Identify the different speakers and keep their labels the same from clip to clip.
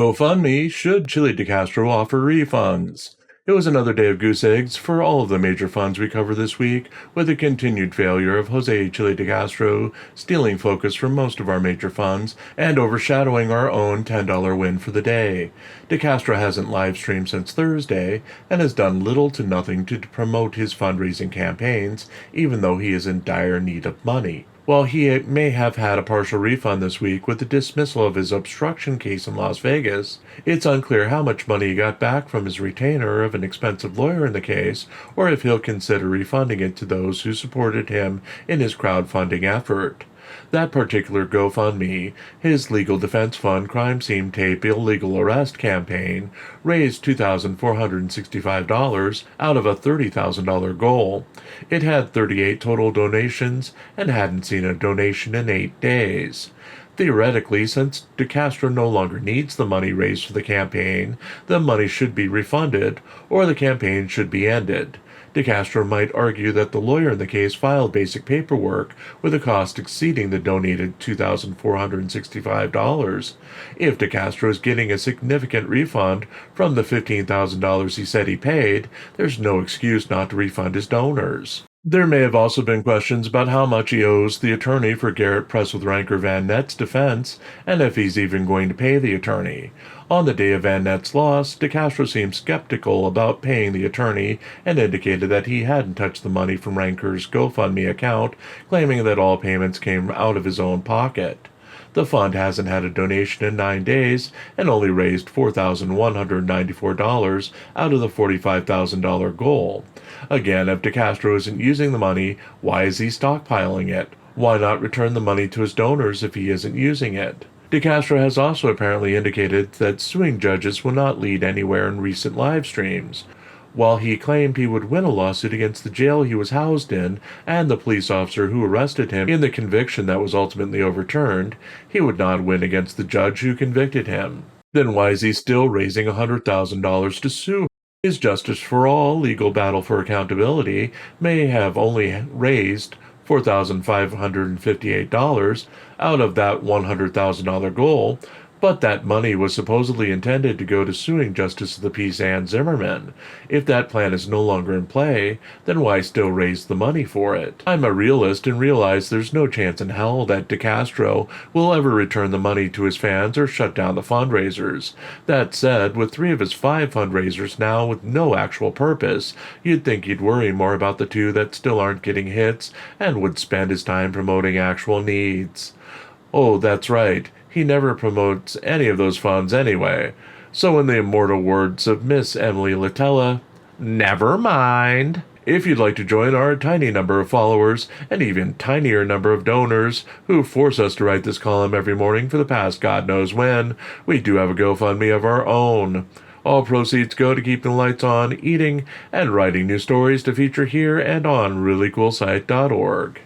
Speaker 1: GoFundMe, should Chile DeCastro offer refunds? It was another day of goose eggs for all of the major funds we cover this week, with the continued failure of Jose Chile DeCastro stealing focus from most of our major funds and overshadowing our own $10 win for the day. DeCastro hasn't live streamed since Thursday and has done little to nothing to promote his fundraising campaigns, even though he is in dire need of money. While he may have had a partial refund this week with the dismissal of his obstruction case in Las Vegas, it's unclear how much money he got back from his retainer of an expensive lawyer in the case, or if he'll consider refunding it to those who supported him in his crowdfunding effort. That particular GoFundMe, his legal defense fund crime scene tape illegal arrest campaign, raised $2,465 out of a $30,000 goal. It had 38 total donations and hadn't seen a donation in 8 days. Theoretically, since DeCastro no longer needs the money raised for the campaign, the money should be refunded or the campaign should be ended. DeCastro might argue that the lawyer in the case filed basic paperwork with a cost exceeding the donated $2,465. If DeCastro is getting a significant refund from the $15,000 he said he paid, there's no excuse not to refund his donors. There may have also been questions about how much he owes the attorney for Garrett Press with Ranker Van Net's defense, and if he's even going to pay the attorney. On the day of Van Net's loss, DeCastro seemed skeptical about paying the attorney and indicated that he hadn't touched the money from Ranker's GoFundMe account, claiming that all payments came out of his own pocket. The fund hasn't had a donation in 9 days and only raised $4,194 out of the $45,000 goal. Again, if DeCastro isn't using the money, why is he stockpiling it? Why not return the money to his donors if he isn't using it? DeCastro has also apparently indicated that suing judges will not lead anywhere in recent live streams. While he claimed he would win a lawsuit against the jail he was housed in and the police officer who arrested him in the conviction that was ultimately overturned, he would not win against the judge who convicted him. Then why is he still raising $100,000 to sue? His Justice for All legal battle for accountability may have only raised $4,558 out of that $100,000 goal, but that money was supposedly intended to go to suing Justice of the Peace Ann Zimmerman. If that plan is no longer in play, then why still raise the money for it? I'm a realist and realize there's no chance in hell that DeCastro will ever return the money to his fans or shut down the fundraisers. That said, with 3 of his 5 fundraisers now with no actual purpose, you'd think he'd worry more about the 2 that still aren't getting hits and would spend his time promoting actual needs. Oh, that's right. He never promotes any of those funds anyway. So in the immortal words of Miss Emily Latella, never mind. If you'd like to join our tiny number of followers and even tinier number of donors who force us to write this column every morning for the past God knows when, we do have a GoFundMe of our own. All proceeds go to keep the lights on, eating, and writing new stories to feature here and on ReallyCoolSite.org.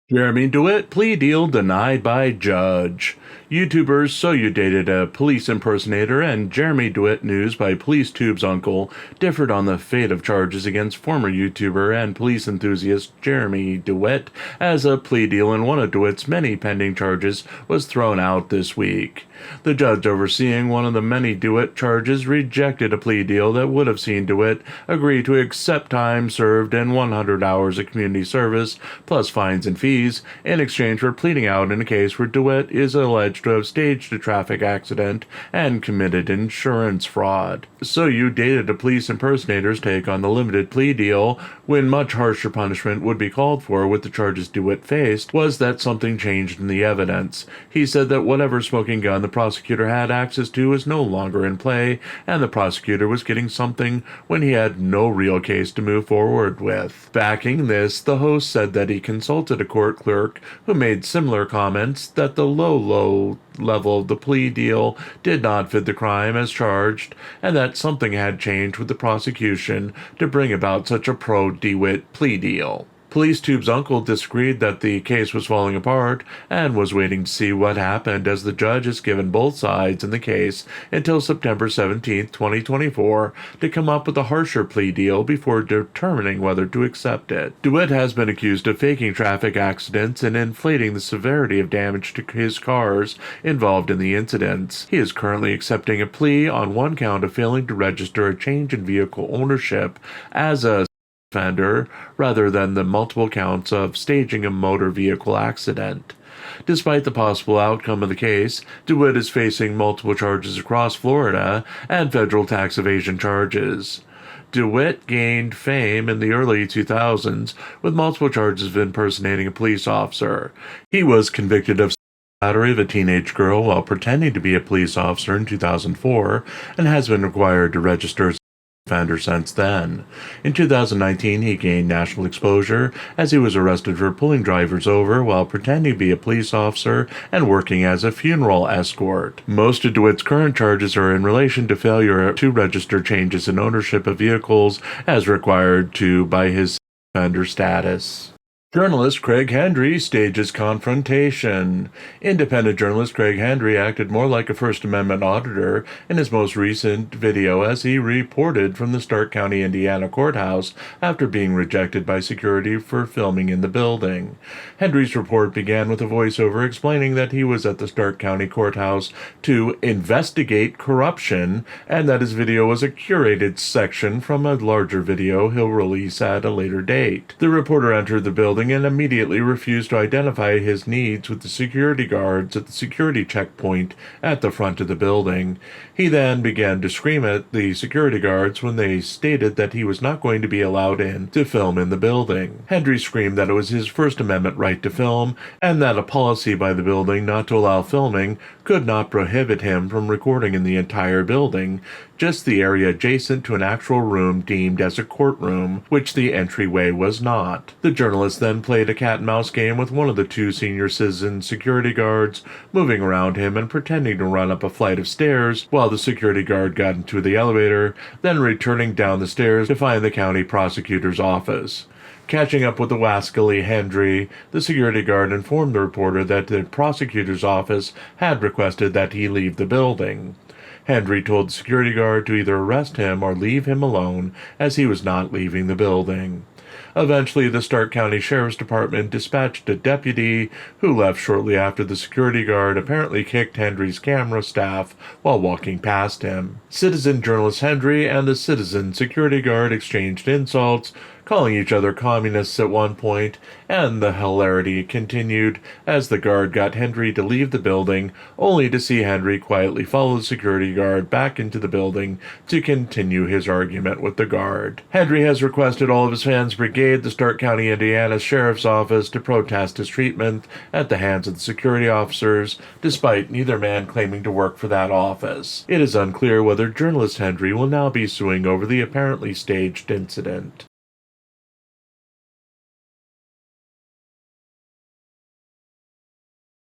Speaker 1: Jeremy DeWitt plea deal denied by judge. YouTubers So You Dated a Police Impersonator and Jeremy DeWitt News by PoliceTube's uncle differed on the fate of charges against former YouTuber and police enthusiast Jeremy DeWitt, as a plea deal in one of DeWitt's many pending charges was thrown out this week. The judge overseeing one of the many DeWitt charges rejected a plea deal that would have seen DeWitt agree to accept time served and 100 hours of community service, plus fines and fees, in exchange for pleading out in a case where DeWitt is alleged to have staged a traffic accident and committed insurance fraud. So You Dated a Police Impersonator's take on the limited plea deal, when much harsher punishment would be called for with the charges DeWitt faced, was that something changed in the evidence. He said that whatever smoking gun the prosecutor had access to was no longer in play, and the prosecutor was getting something when he had no real case to move forward with. Backing this, the host said that he consulted a court clerk who made similar comments that the low level of the plea deal did not fit the crime as charged, and that something had changed with the prosecution to bring about such a pro-DeWitt plea deal. Police Tube's uncle disagreed that the case was falling apart and was waiting to see what happened, as the judge has given both sides in the case until September 17, 2024 to come up with a harsher plea deal before determining whether to accept it. DeWitt has been accused of faking traffic accidents and inflating the severity of damage to his cars involved in the incidents. He is currently accepting a plea on one count of failing to register a change in vehicle ownership as a offender rather than the multiple counts of staging a motor vehicle accident. Despite the possible outcome of the case, DeWitt is facing multiple charges across Florida and federal tax evasion charges. DeWitt gained fame in the early 2000s with multiple charges of impersonating a police officer. He was convicted of battery of a teenage girl while pretending to be a police officer in 2004 and has been required to register as offender since then. In 2019, he gained national exposure as he was arrested for pulling drivers over while pretending to be a police officer and working as a funeral escort. Most of DeWitt's current charges are in relation to failure to register changes in ownership of vehicles as required to by his offender status. Journalist Craig Hendry stages confrontation. Independent journalist Craig Hendry acted more like a First Amendment auditor in his most recent video as he reported from the Stark County, Indiana courthouse after being rejected by security for filming in the building. Hendry's report began with a voiceover explaining that he was at the Stark County courthouse to investigate corruption and that his video was a curated section from a larger video he'll release at a later date. The reporter entered the building and immediately refused to identify his needs with the security guards at the security checkpoint at the front of the building. He then began to scream at the security guards when they stated that he was not going to be allowed in to film in the building. Hendry screamed that it was his First Amendment right to film and that a policy by the building not to allow filming could not prohibit him from recording in the entire building, just the area adjacent to an actual room deemed as a courtroom, which the entryway was not. The journalist then played a cat-and-mouse game with one of the two senior citizen security guards, moving around him and pretending to run up a flight of stairs while the security guard got into the elevator, then returning down the stairs to find the county prosecutor's office. Catching up with the wascally Hendry, the security guard informed the reporter that the prosecutor's office had requested that he leave the building. Hendry told the security guard to either arrest him or leave him alone, as he was not leaving the building. Eventually, the Stark County Sheriff's Department dispatched a deputy who left shortly after the security guard apparently kicked Hendry's camera staff while walking past him. Citizen journalist Hendry and the citizen security guard exchanged insults, calling each other communists at one point, and the hilarity continued as the guard got Hendry to leave the building, only to see Hendry quietly follow the security guard back into the building to continue his argument with the guard. Hendry has requested all of his fans brigade the Stark County, Indiana Sheriff's Office to protest his treatment at the hands of the security officers, despite neither man claiming to work for that office. It is unclear whether journalist Hendry will now be suing over the apparently staged incident.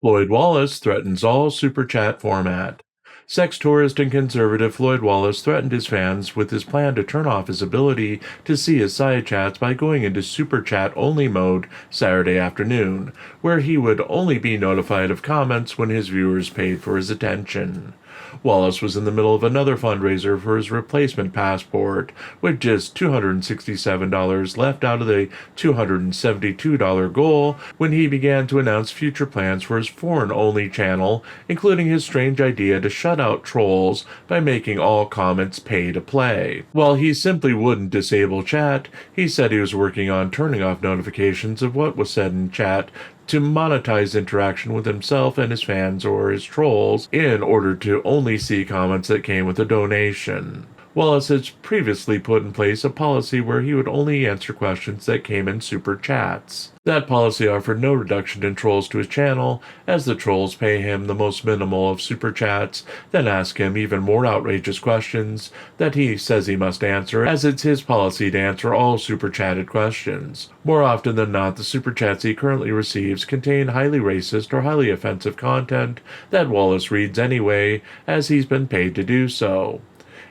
Speaker 1: Floyd Wallace threatens all Super Chat format. Sex tourist and conservative Floyd Wallace threatened his fans with his plan to turn off his ability to see his side chats by going into Super Chat only mode Saturday afternoon, where he would only be notified of comments when his viewers paid for his attention. Wallace was in the middle of another fundraiser for his replacement passport, with just $267 left out of the $272 goal when he began to announce future plans for his foreign-only channel, including his strange idea to shut out trolls by making all comments pay to play. While he simply wouldn't disable chat, he said he was working on turning off notifications of what was said in chat to monetize interaction with himself and his fans or his trolls in order to only see comments that came with a donation. Wallace has previously put in place a policy where he would only answer questions that came in super chats. That policy offered no reduction in trolls to his channel, as the trolls pay him the most minimal of super chats, then ask him even more outrageous questions that he says he must answer, as it's his policy to answer all super chatted questions. More often than not, the super chats he currently receives contain highly racist or highly offensive content that Wallace reads anyway, as he's been paid to do so.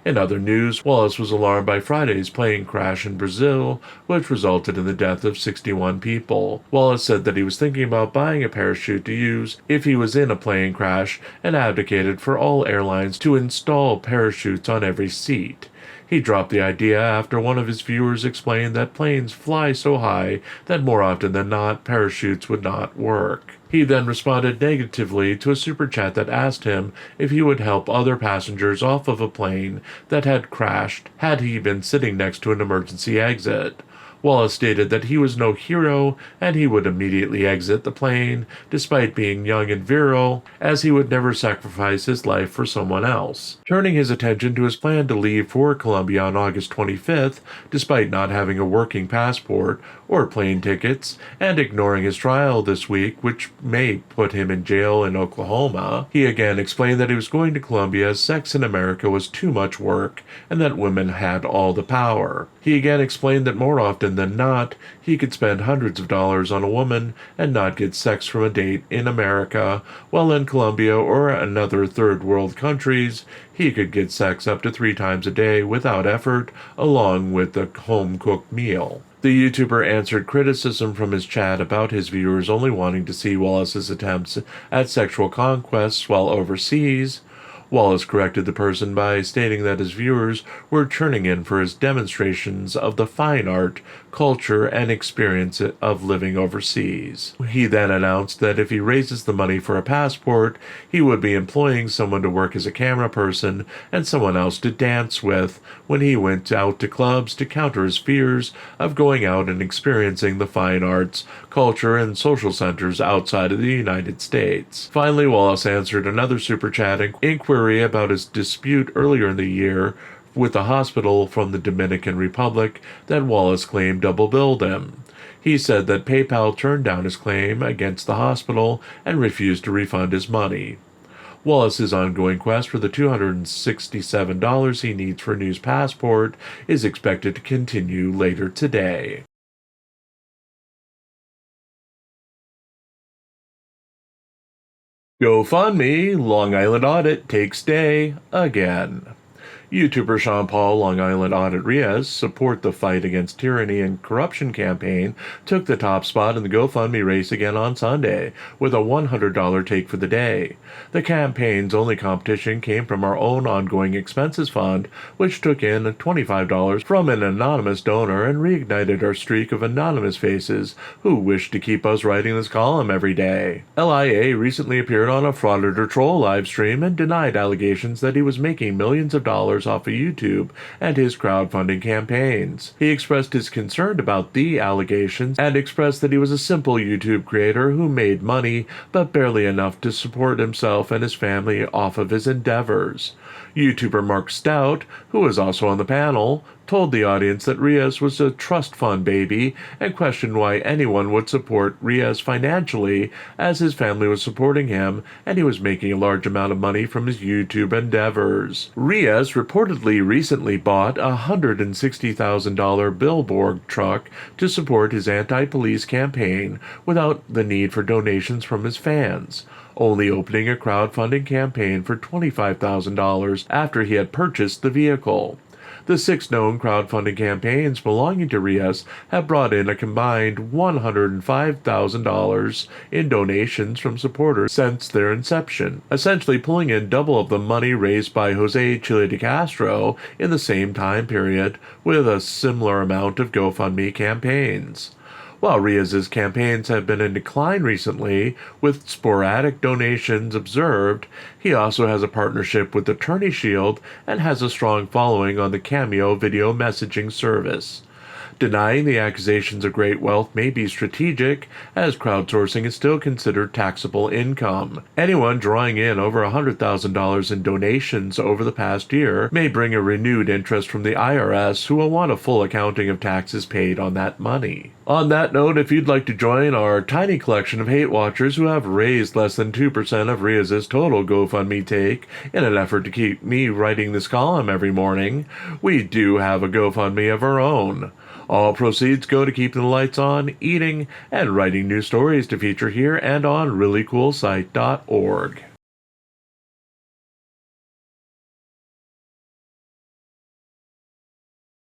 Speaker 1: In other news, Wallace was alarmed by Friday's plane crash in Brazil, which resulted in the death of 61 people. Wallace said that he was thinking about buying a parachute to use if he was in a plane crash and advocated for all airlines to install parachutes on every seat. He dropped the idea after one of his viewers explained that planes fly so high that more often than not, parachutes would not work. He then responded negatively to a super chat that asked him if he would help other passengers off of a plane that had crashed had he been sitting next to an emergency exit. Wallace stated that he was no hero and he would immediately exit the plane, despite being young and virile, as he would never sacrifice his life for someone else. Turning his attention to his plan to leave for Colombia on August 25th, despite not having a working passport or plane tickets, and ignoring his trial this week, which may put him in jail in Oklahoma, he again explained that he was going to Colombia as sex in America was too much work and that women had all the power. He again explained that more often than not, he could spend hundreds of dollars on a woman and not get sex from a date in America, while in Colombia or another third world countries, he could get sex up to 3 times a day without effort, along with a home-cooked meal. The YouTuber answered criticism from his chat about his viewers only wanting to see Wallace's attempts at sexual conquests while overseas. Wallace corrected the person by stating that his viewers were turning in for his demonstrations of the fine art, culture, and experience of living overseas. He then announced that if he raises the money for a passport, he would be employing someone to work as a camera person and someone else to dance with when he went out to clubs to counter his fears of going out and experiencing the fine arts, culture, and social centers outside of the United States. Finally, Wallace answered another super chat inquiry about his dispute earlier in the year with a hospital from the Dominican Republic that Wallace claimed double-billed him. He said that PayPal turned down his claim against the hospital and refused to refund his money. Wallace's ongoing quest for the $267 he needs for a new passport is expected to continue later today. GoFundMe, Long Island audit takes day again. YouTuber Sean Paul Long Island Audit Riaz Support the Fight Against Tyranny and Corruption campaign took the top spot in the GoFundMe race again on Sunday, with a $100 take for the day. The campaign's only competition came from our own ongoing expenses fund, which took in $25 from an anonymous donor and reignited our streak of anonymous faces who wish to keep us writing this column every day. LIA recently appeared on a Frauditor Troll livestream and denied allegations that he was making millions of dollars off of YouTube and his crowdfunding campaigns. He expressed his concern about the allegations and expressed that he was a simple YouTube creator who made money, but barely enough to support himself and his family off of his endeavors. YouTuber Mark Stout, who was also on the panel, told the audience that Riaz was a trust fund baby and questioned why anyone would support Riaz financially, as his family was supporting him and he was making a large amount of money from his YouTube endeavors. Riaz reportedly recently bought a $160,000 billboard truck to support his anti-police campaign without the need for donations from his fans, only opening a crowdfunding campaign for $25,000 after he had purchased the vehicle. The 6 known crowdfunding campaigns belonging to Riaz have brought in a combined $105,000 in donations from supporters since their inception, essentially pulling in double of the money raised by Jose Chile de Castro in the same time period, with a similar amount of GoFundMe campaigns. While Riaz's campaigns have been in decline recently, with sporadic donations observed, he also has a partnership with Attorney Shield and has a strong following on the Cameo video messaging service. Denying the accusations of great wealth may be strategic, as crowdsourcing is still considered taxable income. Anyone drawing in over $100,000 in donations over the past year may bring a renewed interest from the IRS, who will want a full accounting of taxes paid on that money. On that note, if you'd like to join our tiny collection of hate watchers who have raised less than 2% of Riaz's total GoFundMe take in an effort to keep me writing this column every morning, we do have a GoFundMe of our own. All proceeds go to keeping the lights on, eating, and writing new stories to feature here and on ReallyCoolSite.org.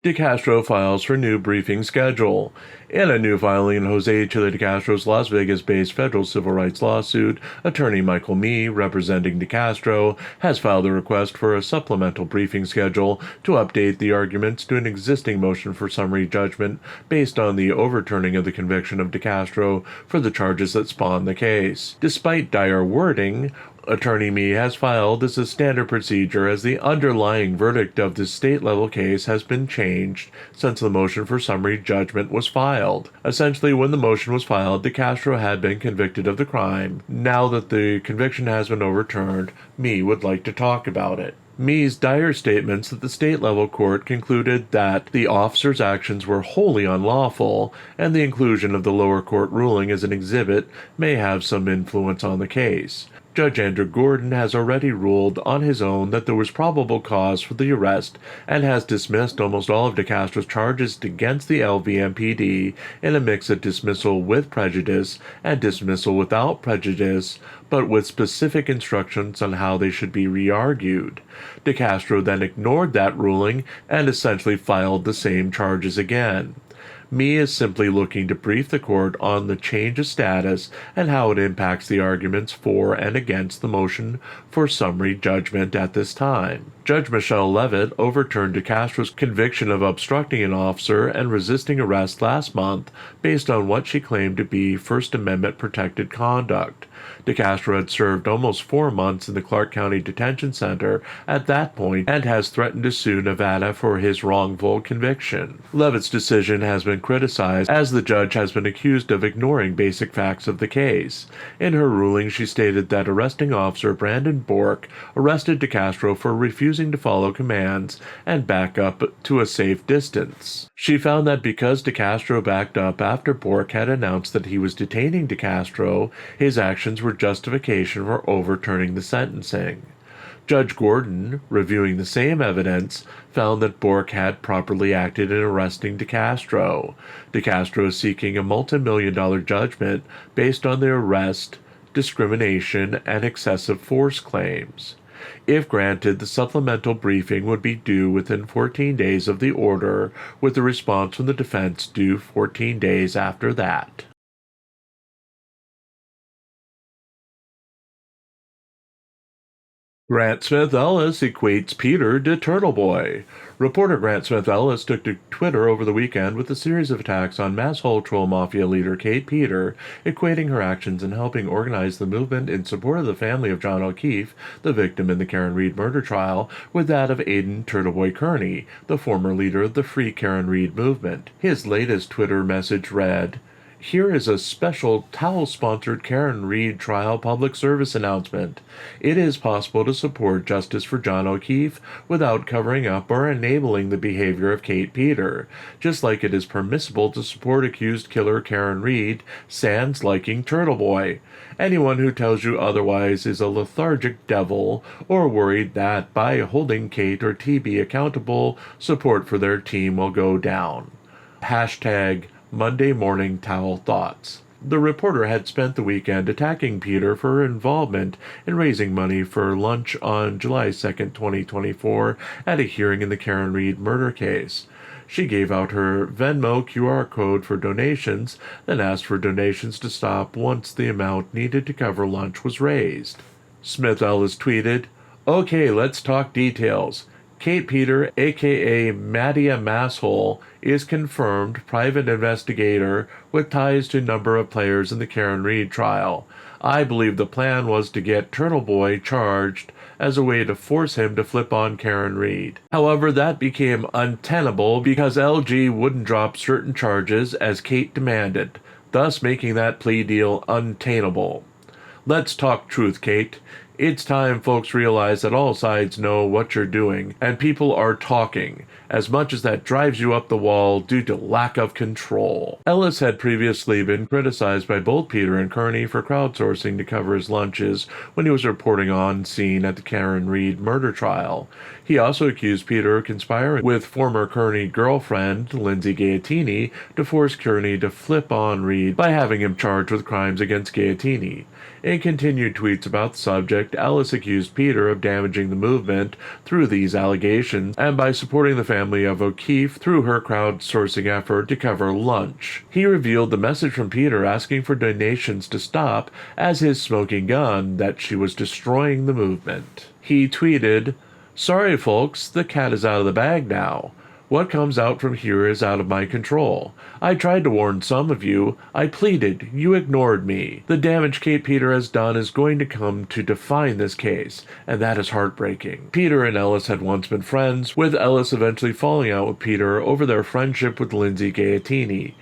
Speaker 1: DeCastro files for new briefing schedule. In a new filing in Jose Chile DeCastro's Las Vegas-based federal civil rights lawsuit, attorney Michael Mee, representing DeCastro, has filed a request for a supplemental briefing schedule to update the arguments to an existing motion for summary judgment based on the overturning of the conviction of DeCastro for the charges that spawned the case. Despite dire wording, Attorney Mee has filed as a standard procedure as the underlying verdict of the state-level case has been changed since the motion for summary judgment was filed. Essentially, when the motion was filed, DeCastro had been convicted of the crime. Now that the conviction has been overturned, Mee would like to talk about it. Mee's dire statements that the state-level court concluded that the officer's actions were wholly unlawful, and the inclusion of the lower court ruling as an exhibit may have some influence on the case. Judge Andrew Gordon has already ruled on his own that there was probable cause for the arrest and has dismissed almost all of DeCastro's charges against the LVMPD in a mix of dismissal with prejudice and dismissal without prejudice, but with specific instructions on how they should be re-argued. DeCastro then ignored that ruling and essentially filed the same charges again. Mee is simply looking to brief the court on the change of status and how it impacts the arguments for and against the motion for summary judgment at this time. Judge Michelle Levitt overturned DeCastro's conviction of obstructing an officer and resisting arrest last month based on what she claimed to be First Amendment protected conduct. DeCastro had served almost 4 months in the Clark County Detention Center at that point and has threatened to sue Nevada for his wrongful conviction. Levitt's decision has been criticized as the judge has been accused of ignoring basic facts of the case. In her ruling, she stated that arresting officer Brandon Bork arrested DeCastro for refusing to follow commands and back up to a safe distance. She found that because DeCastro backed up after Bork had announced that he was detaining DeCastro, his actions were justification for overturning the sentencing. Judge Gordon, reviewing the same evidence, found that Bork had properly acted in arresting DeCastro. DeCastro is seeking a multi-million-dollar judgment based on the arrest, discrimination, and excessive force claims. If granted, the supplemental briefing would be due within 14 days of the order, with the response from the defense due 14 days after that. Grant Smith Ellis equates Peter to Turtle Boy. Reporter Grant Smith Ellis took to Twitter over the weekend with a series of attacks on Mass Hole Troll Mafia leader Kate Peter, equating her actions in helping organize the movement in support of the family of John O'Keefe, the victim in the Karen Reed murder trial, with that of Aidan Turtle Boy Kearney, the former leader of the Free Karen Reed movement. His latest Twitter message read, "Here is a special Towel-sponsored Karen Reed trial public service announcement. It is possible to support justice for John O'Keefe without covering up or enabling the behavior of Kate Peter, just like it is permissible to support accused killer Karen Reed, sans liking Turtle Boy. Anyone who tells you otherwise is a lethargic devil or worried that by holding Kate or TB accountable, support for their team will go down. Hashtag Monday Morning Towel Thoughts." The reporter had spent the weekend attacking Peter for her involvement in raising money for lunch on July 2, 2024, at a hearing in the Karen Reed murder case. She gave out her Venmo QR code for donations, then asked for donations to stop once the amount needed to cover lunch was raised. Smith Ellis tweeted, "Okay, let's talk details. Kate Peter, aka Mattia Masshole, is confirmed private investigator with ties to a number of players in the Karen Reed trial. I believe the plan was to get Turtle Boy charged as a way to force him to flip on Karen Reed. However, that became untenable because LG wouldn't drop certain charges as Kate demanded, thus making that plea deal untenable. Let's talk truth, Kate. It's time folks realize that all sides know what you're doing, and people are talking, as much as that drives you up the wall due to lack of control." Ellis had previously been criticized by both Peter and Kearney for crowdsourcing to cover his lunches when he was reporting on scene at the Karen Reed murder trial. He also accused Peter of conspiring with former Kearney girlfriend, Lindsay Gaetini, to force Kearney to flip on Reed by having him charged with crimes against Gaetini. In continued tweets about the subject, conflict, Ellis accused Peter of damaging the movement through these allegations and by supporting the family of O'Keefe through her crowdsourcing effort to cover lunch. He revealed the message from Peter asking for donations to stop as his smoking gun that she was destroying the movement. He tweeted, "Sorry folks, the cat is out of the bag now. What comes out from here is out of my control. I tried to warn some of you. I pleaded. You ignored me. The damage Kate Peter has done is going to come to define this case, and that is heartbreaking." Peter and Ellis had once been friends, with Ellis eventually falling out with Peter over their friendship with Lindsay Gaiatini.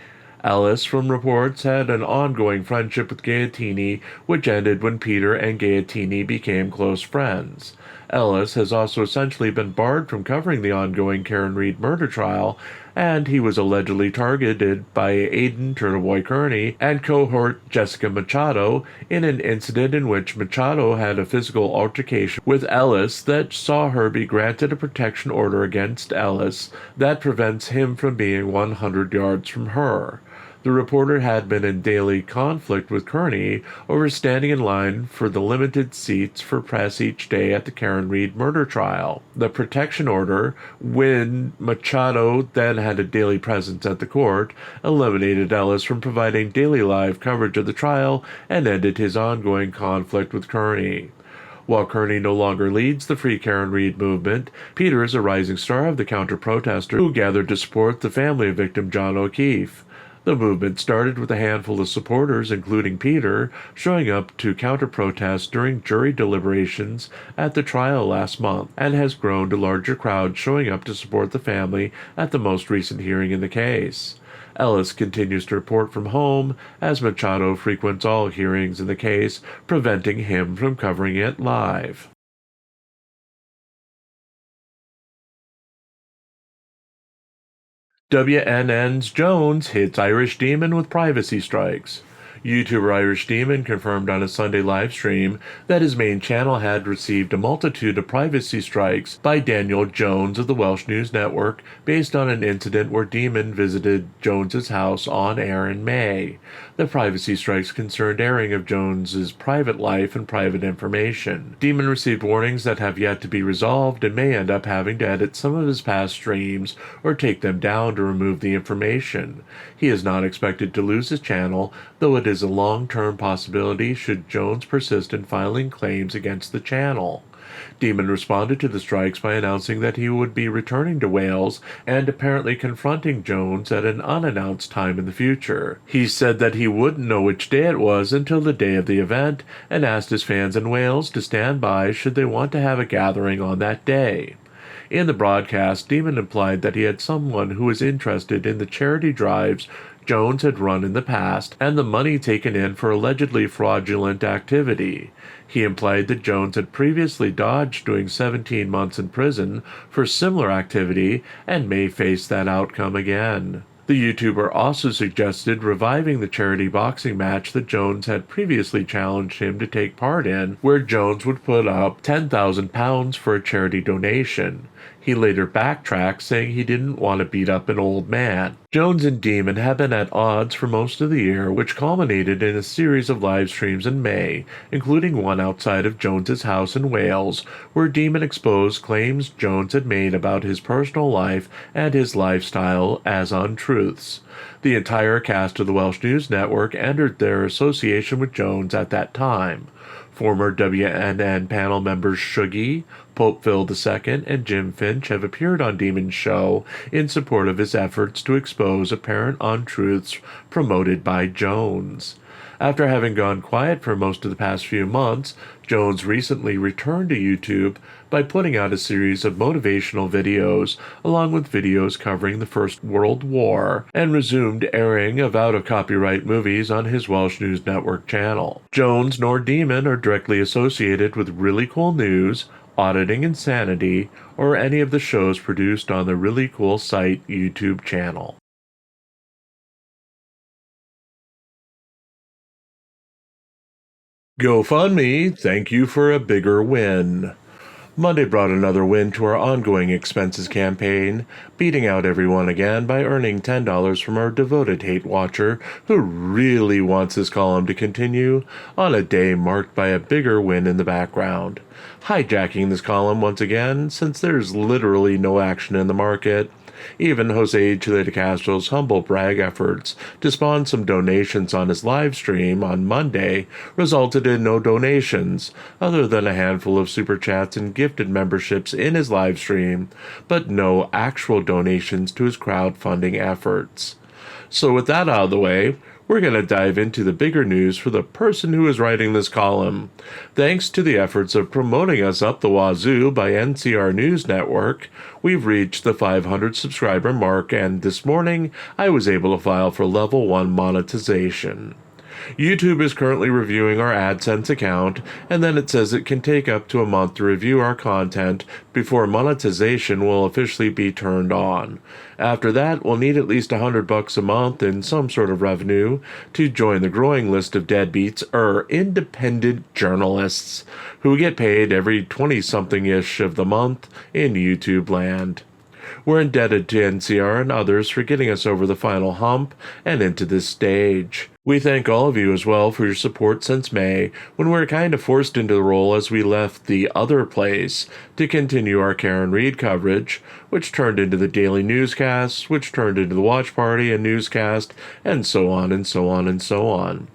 Speaker 1: Ellis, from reports, had an ongoing friendship with Gaiatini, which ended when Peter and Gaiatini became close friends. Ellis has also essentially been barred from covering the ongoing Karen Reed murder trial, and he was allegedly targeted by Aidan Turtleboy Kearney and cohort Jessica Machado in an incident in which Machado had a physical altercation with Ellis that saw her be granted a protection order against Ellis that prevents him from being 100 yards from her. The reporter had been in daily conflict with Kearney over standing in line for the limited seats for press each day at the Karen Reed murder trial. The protection order, when Machado then had a daily presence at the court, eliminated Ellis from providing daily live coverage of the trial and ended his ongoing conflict with Kearney. While Kearney no longer leads the Free Karen Reed movement, Peter is a rising star of the counter-protesters who gathered to support the family of victim John O'Keefe. The movement started with a handful of supporters, including Peter, showing up to counter-protest during jury deliberations at the trial last month, and has grown to larger crowds showing up to support the family at the most recent hearing in the case. Ellis continues to report from home, as Machado frequents all hearings in the case, preventing him from covering it live. WNN's Jones hits Irish Demon with privacy strikes. YouTuber Irish Demon confirmed on a Sunday livestream that his main channel had received a multitude of privacy strikes by Daniel Jones of the Welsh News Network based on an incident where Demon visited Jones's house on air in May. The privacy strikes concerned airing of Jones's private life and private information. Demon received warnings that have yet to be resolved and may end up having to edit some of his past streams or take them down to remove the information. He is not expected to lose his channel, though it is a long-term possibility should Jones persist in filing claims against the channel. Demon responded to the strikes by announcing that he would be returning to Wales and apparently confronting Jones at an unannounced time in the future. He said that he wouldn't know which day it was until the day of the event and asked his fans in Wales to stand by should they want to have a gathering on that day. In the broadcast, Demon implied that he had someone who was interested in the charity drives Jones had run in the past and the money taken in for allegedly fraudulent activity. He implied that Jones had previously dodged doing 17 months in prison for similar activity and may face that outcome again. The YouTuber also suggested reviving the charity boxing match that Jones had previously challenged him to take part in, where Jones would put up £10,000 for a charity donation. He later backtracked, saying he didn't want to beat up an old man. Jones and Demon have been at odds for most of the year, which culminated in a series of live streams in May, including one outside of Jones's house in Wales, where Demon exposed claims Jones had made about his personal life and his lifestyle as untruths. The entire cast of the Welsh News Network entered their association with Jones at that time. Former WNN panel members Shuggy, Pope Phil II, and Jim Finch have appeared on Demon's show in support of his efforts to expose apparent untruths promoted by Jones. After having gone quiet for most of the past few months, Jones recently returned to YouTube by putting out a series of motivational videos, along with videos covering the First World War, and resumed airing of out-of-copyright movies on his Welsh News Network channel. Jones nor Demon are directly associated with Really Cool News, Auditing Insanity, or any of the shows produced on the Really Cool Site YouTube channel. GoFundMe, thank you for a bigger win. Monday brought another win to our ongoing expenses campaign, beating out everyone again by earning $10 from our devoted hate watcher who really wants his column to continue on a day marked by a bigger win in the background. Hijacking this column once again, since there's literally no action in the market. Even Jose Chile de Castro's humble brag efforts to spawn some donations on his live stream on Monday resulted in no donations, other than a handful of super chats and gifted memberships in his live stream, but no actual donations to his crowdfunding efforts. So with that out of the way, we're going to dive into the bigger news for the person who is writing this column. Thanks to the efforts of promoting us up the wazoo by NCR News Network, we've reached the 500 subscriber mark, and this morning I was able to file for level 1 monetization. YouTube is currently reviewing our AdSense account, and then it says it can take up to a month to review our content before monetization will officially be turned on. After that, we'll need at least $100 a month in some sort of revenue to join the growing list of deadbeats or independent journalists who get paid every 20-something-ish of the month in YouTube land. We're indebted to NCR and others for getting us over the final hump and into this stage. We thank all of you as well for your support since May, when we were kind of forced into the role as we left the other place to continue our Karen Reed coverage, which turned into the daily newscasts, which turned into the watch party and newscast, and so on and so on and so on.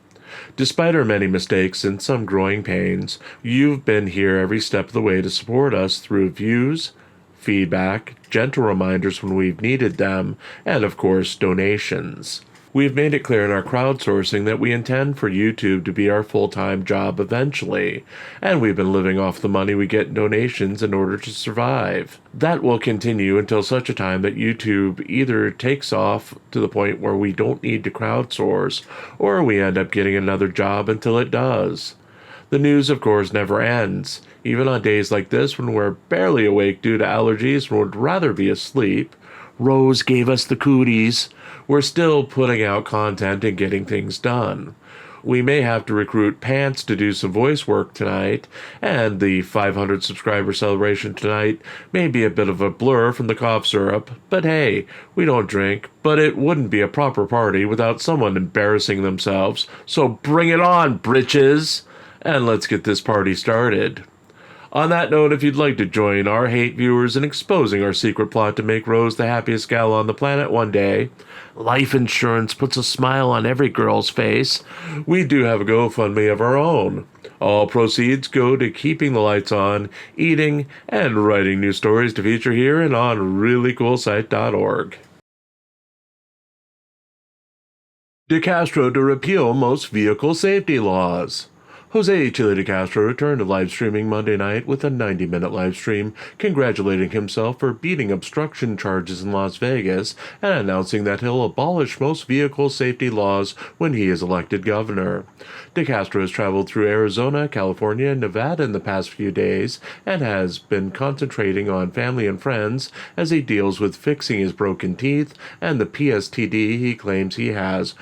Speaker 1: Despite our many mistakes and some growing pains, you've been here every step of the way to support us through views, feedback, gentle reminders when we've needed them, and of course, donations. We've made it clear in our crowdsourcing that we intend for YouTube to be our full-time job eventually, and we've been living off the money we get in donations in order to survive. That will continue until such a time that YouTube either takes off to the point where we don't need to crowdsource, or we end up getting another job until it does. The news, of course, never ends. Even on days like this when we're barely awake due to allergies and would rather be asleep, Rose gave us the cooties, we're still putting out content and getting things done. We may have to recruit Pants to do some voice work tonight, and the 500 subscriber celebration tonight may be a bit of a blur from the cough syrup, but hey, we don't drink, but it wouldn't be a proper party without someone embarrassing themselves, so bring it on, britches! And let's get this party started. On that note, if you'd like to join our hate viewers in exposing our secret plot to make Rose the happiest gal on the planet one day, life insurance puts a smile on every girl's face, we do have a GoFundMe of our own. All proceeds go to keeping the lights on, eating, and writing new stories to feature here and on ReallyCoolSite.org. De Castro to repeal most vehicle safety laws. Jose Chile de Castro returned to live streaming Monday night with a 90-minute live stream congratulating himself for beating obstruction charges in Las Vegas and announcing that he'll abolish most vehicle safety laws when he is elected governor. De Castro has traveled through Arizona, California, and Nevada in the past few days and has been concentrating on family and friends as he deals with fixing his broken teeth and the PTSD he claims he has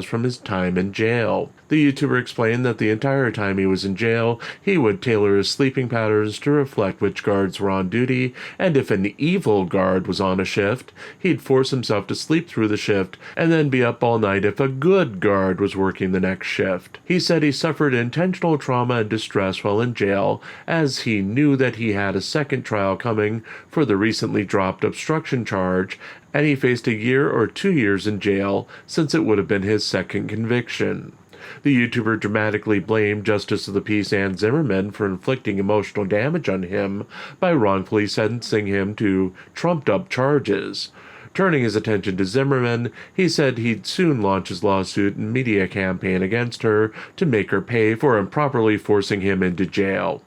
Speaker 1: from his time in jail. The YouTuber explained that the entire time he was in jail, he would tailor his sleeping patterns to reflect which guards were on duty, and if an evil guard was on a shift, he'd force himself to sleep through the shift and then be up all night if a good guard was working the next shift. He said he suffered intentional trauma and distress while in jail, as he knew that he had a second trial coming for the recently dropped obstruction charge, and he faced a year or 2 years in jail since it would have been his second conviction. The YouTuber dramatically blamed Justice of the Peace Ann Zimmerman for inflicting emotional damage on him by wrongfully sentencing him to trumped-up charges. Turning his attention to Zimmerman, he said he'd soon launch his lawsuit and media campaign against her to make her pay for improperly forcing him into jail.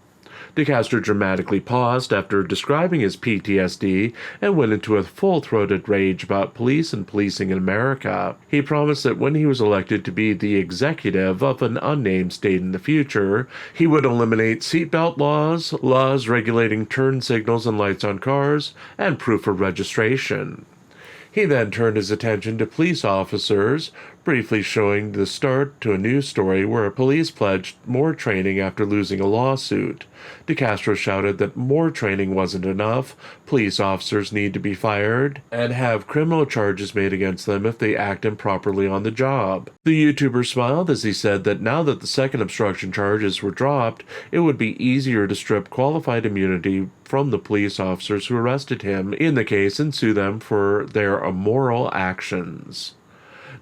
Speaker 1: De Castro dramatically paused after describing his PTSD and went into a full-throated rage about police and policing in America. He promised that when he was elected to be the executive of an unnamed state in the future, he would eliminate seatbelt laws, laws regulating turn signals and lights on cars, and proof of registration. He then turned his attention to police officers, briefly showing the start to a news story where police pledged more training after losing a lawsuit. DeCastro shouted that more training wasn't enough, police officers need to be fired, and have criminal charges made against them if they act improperly on the job. The YouTuber smiled as he said that now that the second obstruction charges were dropped, it would be easier to strip qualified immunity from the police officers who arrested him in the case and sue them for their immoral actions.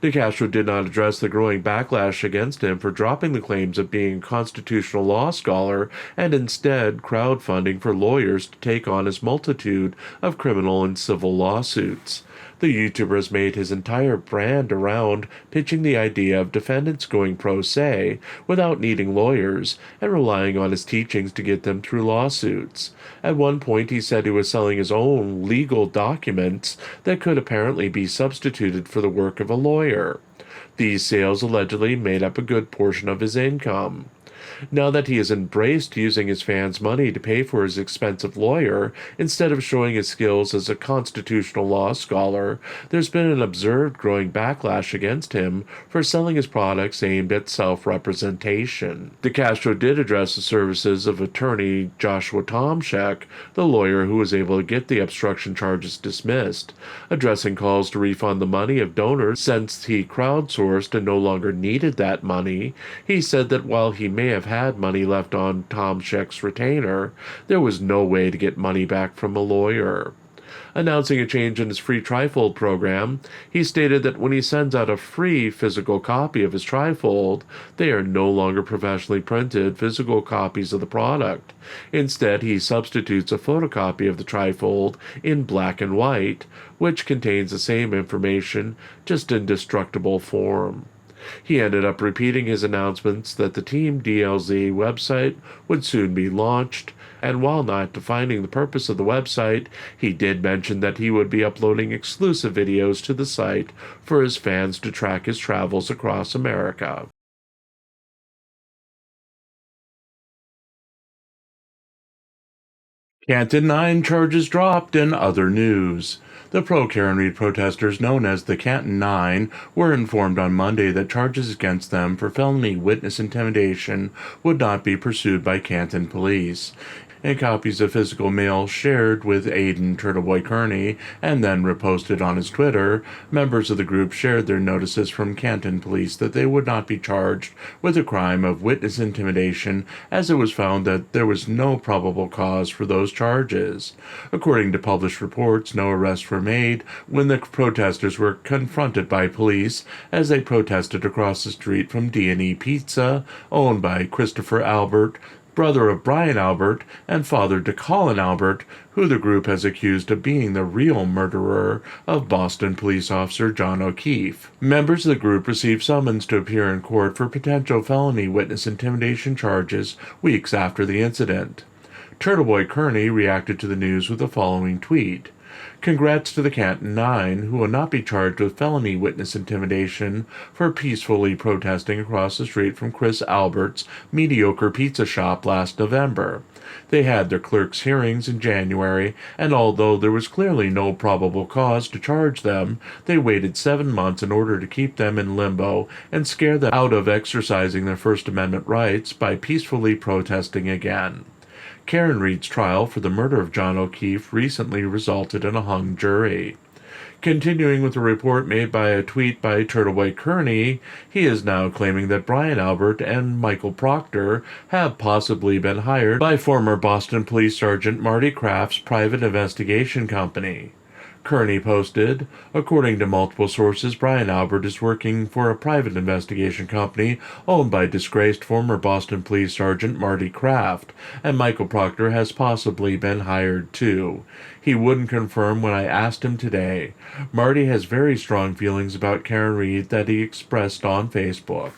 Speaker 1: DeCastro did not address the growing backlash against him for dropping the claims of being a constitutional law scholar and instead crowdfunding for lawyers to take on his multitude of criminal and civil lawsuits. The YouTuber has made his entire brand around pitching the idea of defendants going pro se without needing lawyers and relying on his teachings to get them through lawsuits. At one point, he said he was selling his own legal documents that could apparently be substituted for the work of a lawyer. These sales allegedly made up a good portion of his income. Now that he has embraced using his fans' money to pay for his expensive lawyer instead of showing his skills as a constitutional law scholar, there's been an observed growing backlash against him for selling his products aimed at self-representation. DeCastro did address the services of attorney Joshua Tomchek, the lawyer who was able to get the obstruction charges dismissed, addressing calls to refund the money of donors since he crowdsourced and no longer needed that money. He said that while he may have had money left on Tomchek's retainer, there was no way to get money back from a lawyer. Announcing a change in his free trifold program, he stated that when he sends out a free physical copy of his trifold, they are no longer professionally printed physical copies of the product. Instead, he substitutes a photocopy of the trifold in black and white, which contains the same information, just in destructible form. He ended up repeating his announcements that the Team DLZ website would soon be launched, and while not defining the purpose of the website, he did mention that he would be uploading exclusive videos to the site for his fans to track his travels across America. Canton 9 charges dropped in other news. The pro-Karen Read protesters known as the Canton 9 were informed on Monday that charges against them for felony witness intimidation would not be pursued by Canton police. In copies of physical mail shared with Aidan Turtleboy Kearney and then reposted on his Twitter, members of the group shared their notices from Canton police that they would not be charged with the crime of witness intimidation, as it was found that there was no probable cause for those charges. According to published reports, no arrests were made when the protesters were confronted by police as they protested across the street from D&E Pizza, owned by Christopher Albert, brother of Brian Albert, and father to Colin Albert, who the group has accused of being the real murderer of Boston police officer John O'Keefe. Members of the group received summons to appear in court for potential felony witness intimidation charges weeks after the incident. Turtleboy Kearney reacted to the news with the following tweet. Congrats to the Canton 9, who will not be charged with felony witness intimidation for peacefully protesting across the street from Chris Albert's mediocre pizza shop last November. They had their clerk's hearings in January, and although there was clearly no probable cause to charge them, they waited 7 months in order to keep them in limbo and scare them out of exercising their First Amendment rights by peacefully protesting again. Karen Read's trial for the murder of John O'Keefe recently resulted in a hung jury. Continuing with a report made by a tweet by Turtleboy Kearney, he is now claiming that Brian Albert and Michael Proctor have possibly been hired by former Boston Police Sergeant Marty Kraft's private investigation company. Kearney posted, according to multiple sources, Brian Albert is working for a private investigation company owned by disgraced former Boston Police Sergeant Marty Kraft, and Michael Proctor has possibly been hired too. He wouldn't confirm when I asked him today. Marty has very strong feelings about Karen Read that he expressed on Facebook.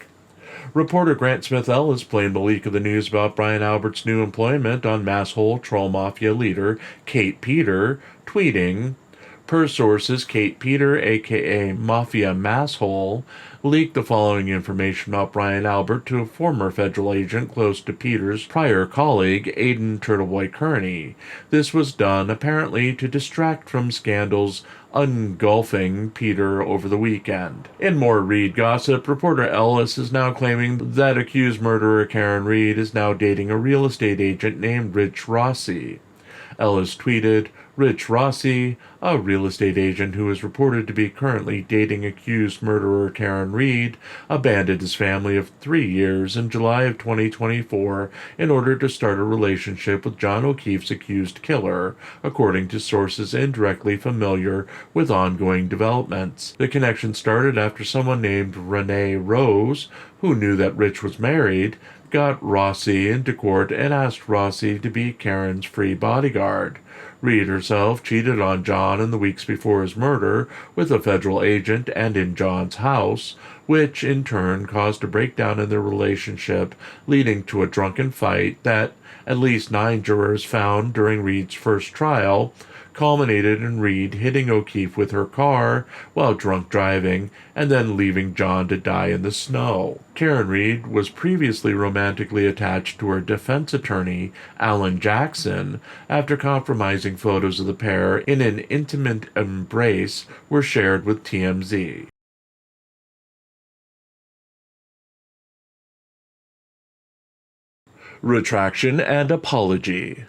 Speaker 1: Reporter Grant Smith Ellis blamed the leak of the news about Brian Albert's new employment on Masshole Troll Mafia leader Kate Peter, tweeting, Per sources, Kate Peter, aka Mafia Masshole, leaked the following information about Brian Albert to a former federal agent close to Peter's prior colleague, Aidan Turtleboy Kearney. This was done apparently to distract from scandals engulfing Peter over the weekend. In more Reed gossip, reporter Ellis is now claiming that accused murderer Karen Reed is now dating a real estate agent named Rich Rossi. Ellis tweeted, Rich Rossi, a real estate agent who is reported to be currently dating accused murderer Karen Reed, abandoned his family of 3 years in July of 2024 in order to start a relationship with John O'Keefe's accused killer, according to sources indirectly familiar with ongoing developments. The connection started after someone named Renee Rose, who knew that Rich was married, got Rossi into court and asked Rossi to be Karen's free bodyguard. Reed herself cheated on John in the weeks before his murder with a federal agent and in John's house, which in turn caused a breakdown in their relationship, leading to a drunken fight that at least 9 jurors found during Reed's first trial culminated in Reed hitting O'Keefe with her car while drunk driving and then leaving John to die in the snow. Karen Reed was previously romantically attached to her defense attorney, Alan Jackson, after compromising photos of the pair in an intimate embrace were shared with TMZ. Retraction and apology.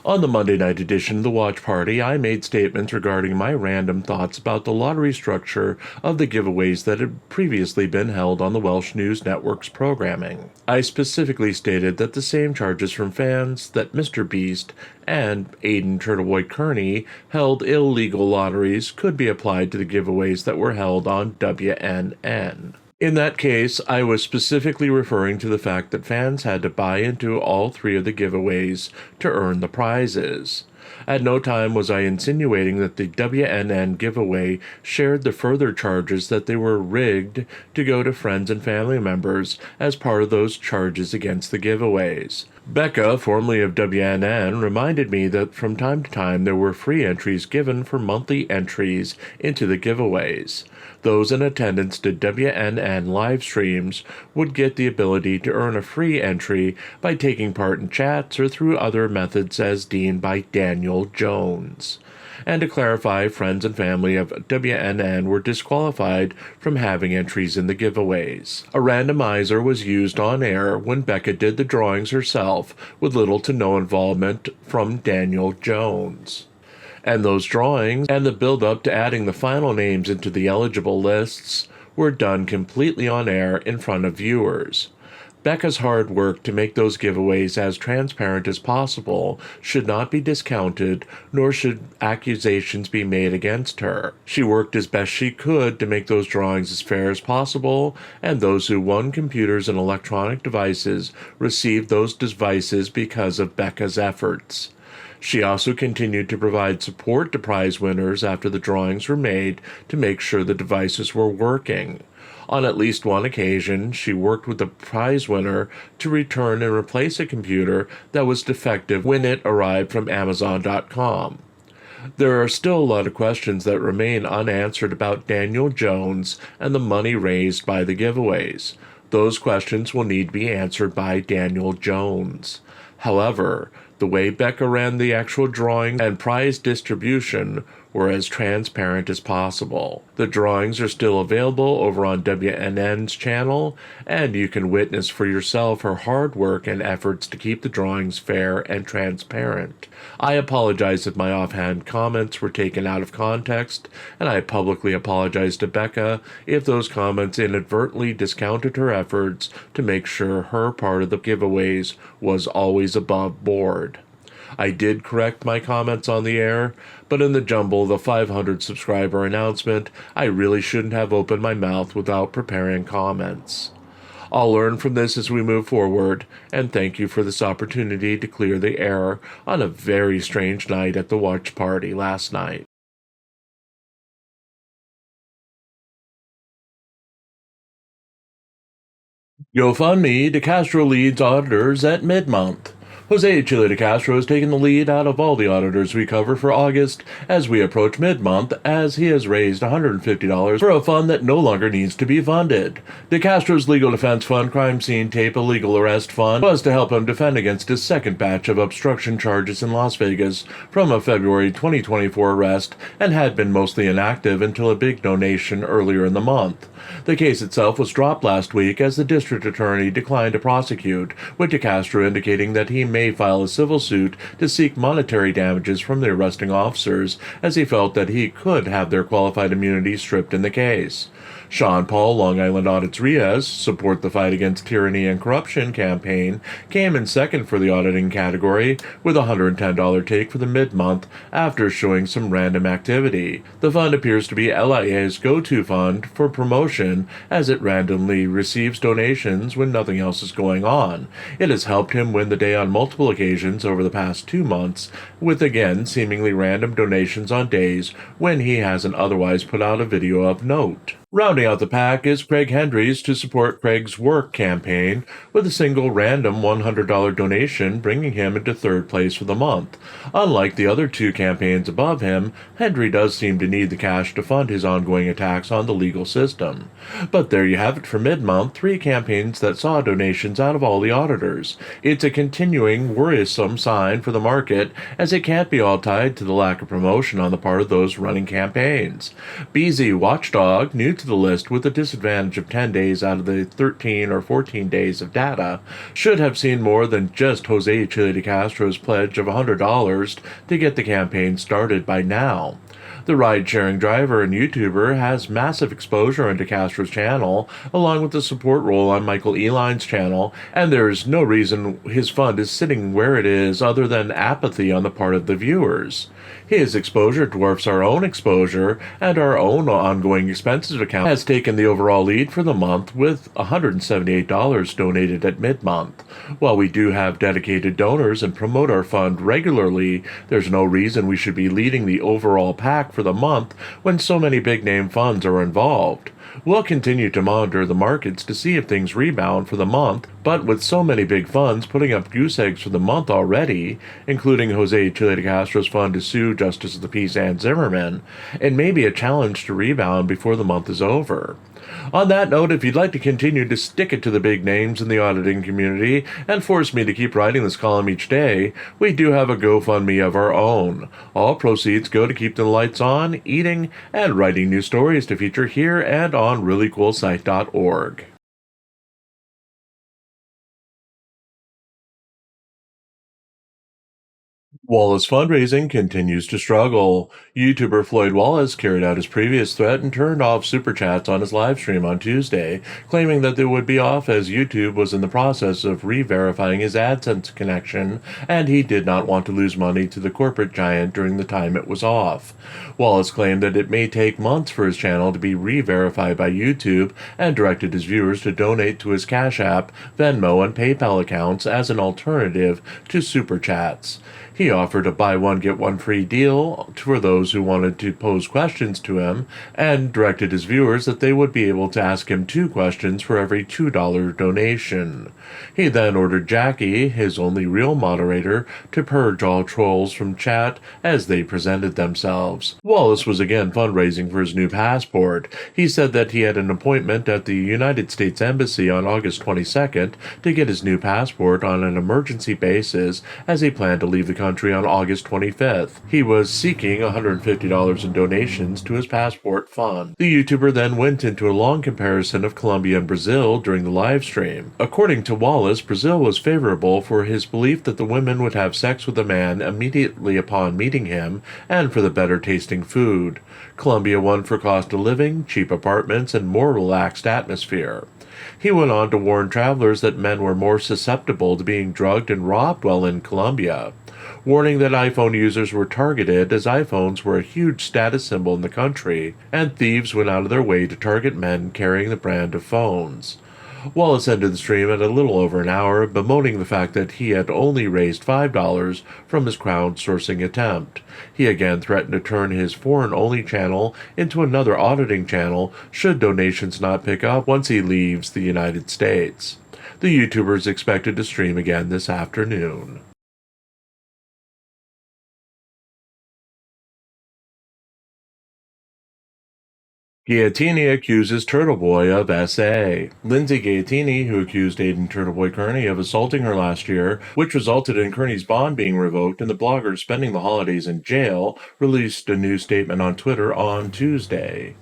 Speaker 1: On the Monday night edition of the Watch Party, I made statements regarding my random thoughts about the lottery structure of the giveaways that had previously been held on the Welsh News Network's programming. I specifically stated that the same charges from fans that Mr. Beast and Aidan Turtleboy Kearney held illegal lotteries could be applied to the giveaways that were held on WNN. In that case, I was specifically referring to the fact that fans had to buy into all 3 of the giveaways to earn the prizes. At no time was I insinuating that the WNN giveaway shared the further charges that they were rigged to go to friends and family members as part of those charges against the giveaways. Becca, formerly of WNN, reminded me that from time to time there were free entries given for monthly entries into the giveaways. Those in attendance to WNN live streams would get the ability to earn a free entry by taking part in chats or through other methods as deemed by Daniel Jones. And to clarify, friends and family of WNN were disqualified from having entries in the giveaways. A randomizer was used on air when Becca did the drawings herself with little to no involvement from Daniel Jones. And those drawings and the build-up to adding the final names into the eligible lists were done completely on air in front of viewers. Becca's hard work to make those giveaways as transparent as possible should not be discounted, nor should accusations be made against her. She worked as best she could to make those drawings as fair as possible, and those who won computers and electronic devices received those devices because of Becca's efforts. She also continued to provide support to prize winners after the drawings were made to make sure the devices were working. On at least one occasion, she worked with the prize winner to return and replace a computer that was defective when it arrived from Amazon.com. There are still a lot of questions that remain unanswered about Daniel Jones and the money raised by the giveaways. Those questions will need to be answered by Daniel Jones. However, the way Becca ran the actual drawing and prize distribution were as transparent as possible. The drawings are still available over on WNN's channel, and you can witness for yourself her hard work and efforts to keep the drawings fair and transparent. I apologize if my offhand comments were taken out of context, and I publicly apologize to Becca if those comments inadvertently discounted her efforts to make sure her part of the giveaways was always above board. I did correct my comments on the air, but in the jumble of the 500 subscriber announcement, I really shouldn't have opened my mouth without preparing comments. I'll learn from this as we move forward, and thank you for this opportunity to clear the air on a very strange night at the watch party last night. GoFundMe to Castro leads auditors at mid-month. Jose Chile de Castro has taken the lead out of all the auditors we cover for August as we approach mid-month, as he has raised $150 for a fund that no longer needs to be funded. De Castro's legal defense fund, Crime Scene Tape Illegal Arrest Fund, was to help him defend against his second batch of obstruction charges in Las Vegas from a February 2024 arrest and had been mostly inactive until a big donation earlier in the month. The case itself was dropped last week as the district attorney declined to prosecute, with De Castro indicating that he may file a civil suit to seek monetary damages from the arresting officers, as he felt that he could have their qualified immunity stripped in the case. Sean Paul, Long Island Audit's RIA's Support the Fight Against Tyranny and Corruption campaign, came in second for the auditing category with a $110 take for the mid-month after showing some random activity. The fund appears to be LIA's go-to fund for promotion, as it randomly receives donations when nothing else is going on. It has helped him win the day on multiple occasions over the past 2 months, with again seemingly random donations on days when he hasn't otherwise put out a video of note. Rounding out the pack is Craig Hendry's To Support Craig's Work campaign, with a single random $100 donation bringing him into third place for the month. Unlike the other two campaigns above him, Hendry does seem to need the cash to fund his ongoing attacks on the legal system. But there you have it for mid-month, 3 campaigns that saw donations out of all the auditors. It's a continuing worrisome sign for the market, as it can't be all tied to the lack of promotion on the part of those running campaigns. BZ Watchdog, new to the list with a disadvantage of 10 days out of the 13 or 14 days of data, should have seen more than just Jose Chile de Castro's pledge of $100 to get the campaign started by now. The ride-sharing driver and YouTuber has massive exposure on De Castro's channel, along with the support role on Michael Eline's channel, and there is no reason his fund is sitting where it is other than apathy on the part of the viewers. His exposure dwarfs our own exposure, and our own ongoing expenses account has taken the overall lead for the month with $178 donated at mid-month. While we do have dedicated donors and promote our fund regularly, there's no reason we should be leading the overall pack for the month when so many big-name funds are involved. We'll continue to monitor the markets to see if things rebound for the month, but with so many big funds putting up goose eggs for the month already, including Jose Chile de Castro's fund to sue Justice of the Peace Ann Zimmerman, it may be a challenge to rebound before the month is over. On that note, if you'd like to continue to stick it to the big names in the auditing community and force me to keep writing this column each day, we do have a GoFundMe of our own. All proceeds go to keep the lights on, eating, and writing new stories to feature here and on ReallyCoolSite.org. Wallace fundraising continues to struggle. YouTuber Floyd Wallace carried out his previous threat and turned off super chats on his live stream on Tuesday, claiming that they would be off as YouTube was in the process of re-verifying his AdSense connection, and he did not want to lose money to the corporate giant during the time it was off. Wallace claimed that it may take months for his channel to be re-verified by YouTube and directed his viewers to donate to his Cash App, Venmo, and PayPal accounts as an alternative to super chats. He offered a buy one get one free deal for those who wanted to pose questions to him, and directed his viewers that they would be able to ask him 2 questions for every $2 donation. He then ordered Jackie, his only real moderator, to purge all trolls from chat as they presented themselves. Wallace was again fundraising for his new passport. He said that he had an appointment at the United States Embassy on August 22nd to get his new passport on an emergency basis, as he planned to leave the country on August 25th. He was seeking $150 in donations to his passport fund. The YouTuber then went into a long comparison of Colombia and Brazil during the live stream. According to Wallace, Brazil was favorable for his belief that the women would have sex with the man immediately upon meeting him and for the better tasting food. Colombia won for cost of living, cheap apartments, and more relaxed atmosphere. He went on to warn travelers that men were more susceptible to being drugged and robbed while in Colombia, warning that iPhone users were targeted as iPhones were a huge status symbol in the country, and thieves went out of their way to target men carrying the brand of phones. Wallace ended the stream at a little over an hour, bemoaning the fact that he had only raised $5 from his crowdsourcing attempt. He again threatened to turn his foreign-only channel into another auditing channel should donations not pick up once he leaves the United States. The YouTuber is expected to stream again this afternoon. Gaetini accuses Turtle Boy of SA. Lindsay Gaetini, who accused Aiden Turtleboy Kearney of assaulting her last year, which resulted in Kearney's bond being revoked and the blogger spending the holidays in jail, released a new statement on Twitter on Tuesday.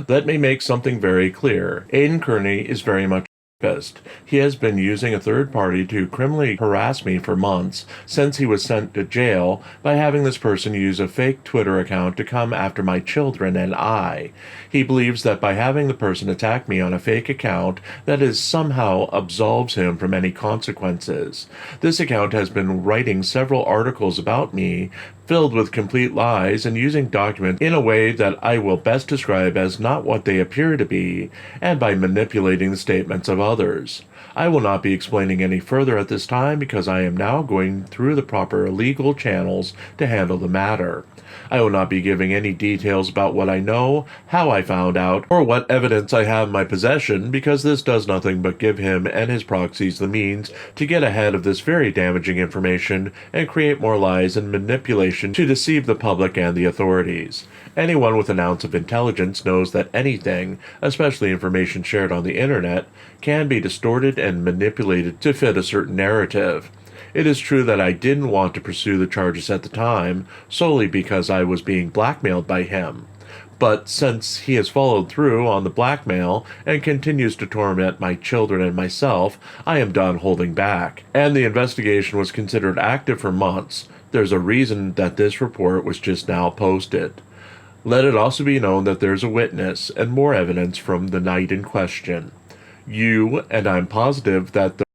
Speaker 1: Let me make something very clear. Aiden Kearney is very much pissed. He has been using a third party to criminally harass me for months since he was sent to jail by having this person use a fake Twitter account to come after my children and I. He believes that by having the person attack me on a fake account, that is somehow absolves him from any consequences. This account has been writing several articles about me, filled with complete lies and using documents in a way that I will best describe as not what they appear to be, and by manipulating the statements of others. I will not be explaining any further at this time because I am now going through the proper legal channels to handle the matter. I will not be giving any details about what I know, how I found out, or what evidence I have in my possession because this does nothing but give him and his proxies the means to get ahead of this very damaging information and create more lies and manipulation to deceive the public and the authorities. Anyone with an ounce of intelligence knows that anything, especially information shared on the internet, can be distorted and manipulated to fit a certain narrative. It is true that I didn't want to pursue the charges at the time, solely because I was being blackmailed by him. But since he has followed through on the blackmail and continues to torment my children and myself, I am done holding back. And the investigation was considered active for months. There's a reason that this report was just now posted. Let it also be known that there's a witness and more evidence from the night in question. You, and I'm positive that the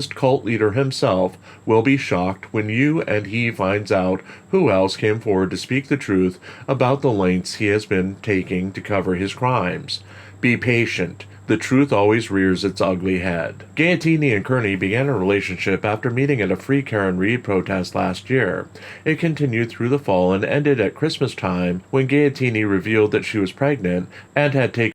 Speaker 1: cult leader himself, will be shocked when you and he finds out who else came forward to speak the truth about the lengths he has been taking to cover his crimes. Be patient. The truth always rears its ugly head. Gaetini and Kearney began a relationship after meeting at a Free Karen Reid protest last year. It continued through the fall and ended at Christmas time when Gaetini revealed that she was pregnant and had taken